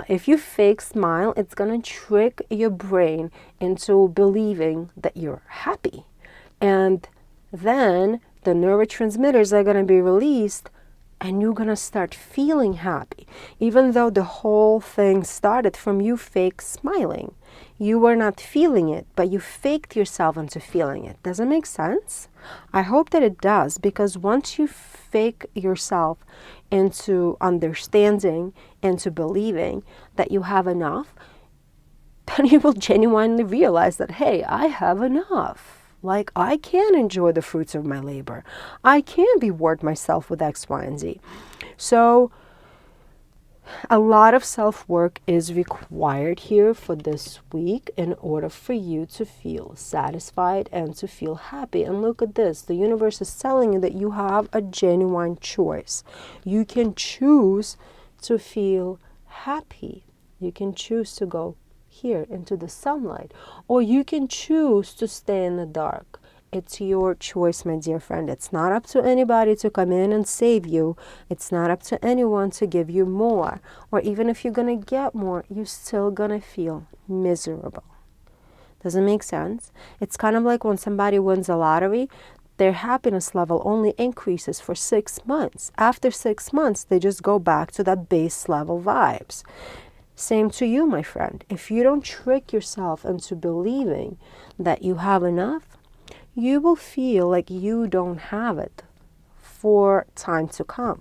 If you fake smile, it's going to trick your brain into believing that you're happy. And then the neurotransmitters are going to be released and you're going to start feeling happy, even though the whole thing started from you fake smiling. You were not feeling it, but you faked yourself into feeling it. Does it make sense? I hope that it does, because once you fake yourself into understanding, into believing that you have enough, then you will genuinely realize that, hey, I have enough. Like, I can enjoy the fruits of my labor. I can reward myself with X, Y, and Z. So a lot of self-work is required here for this week in order for you to feel satisfied and to feel happy. And look at this. The universe is telling you that you have a genuine choice. You can choose to feel happy. You can choose to go here into the sunlight, or you can choose to stay in the dark. It's your choice, my dear friend. It's not up to anybody to come in and save you. It's not up to anyone to give you more, or even if you're gonna get more, you're still gonna feel miserable. Does it make sense? It's kind of like when somebody wins a lottery,
their happiness level only increases for 6 months. After 6 months, they just go back to that base level vibes. Same to you, my friend. If you don't trick yourself into believing that you have enough, you will feel like you don't have it for time to come.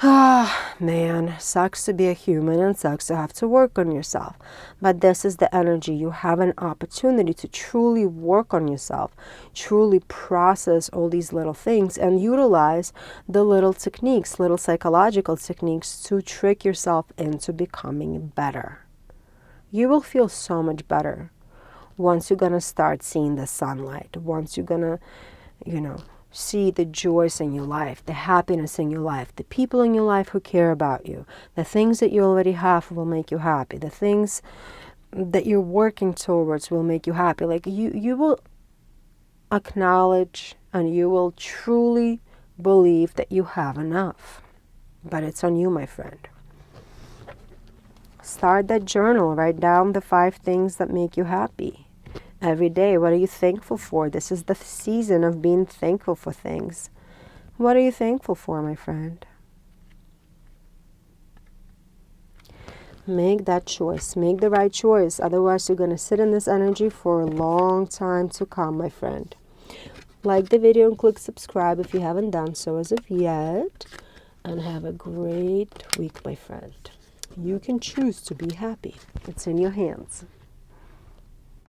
Ah, man, sucks to be a human and sucks to have to work on yourself. But this is the energy. You have an opportunity to truly work on yourself, truly process all these little things and utilize the little techniques, little psychological techniques to trick yourself into becoming better. You will feel so much better once you're going to start seeing the sunlight, once you're going to, see the joys in your life, the happiness in your life, the people in your life who care about you, the things that you already have will make you happy, the things that you're working towards will make you happy. Like you will acknowledge and you will truly believe that you have enough. But it's on you, my friend. Start that journal. Write down the 5 things that make you happy. Every day, what are you thankful for? This is the season of being thankful for things. What are you thankful for, my friend? Make that choice. Make the right choice. Otherwise, you're going to sit in this energy for a long time to come, my friend. Like the video and click subscribe if you haven't done so as of yet. And have a great week, my friend. You can choose to be happy. It's in your hands.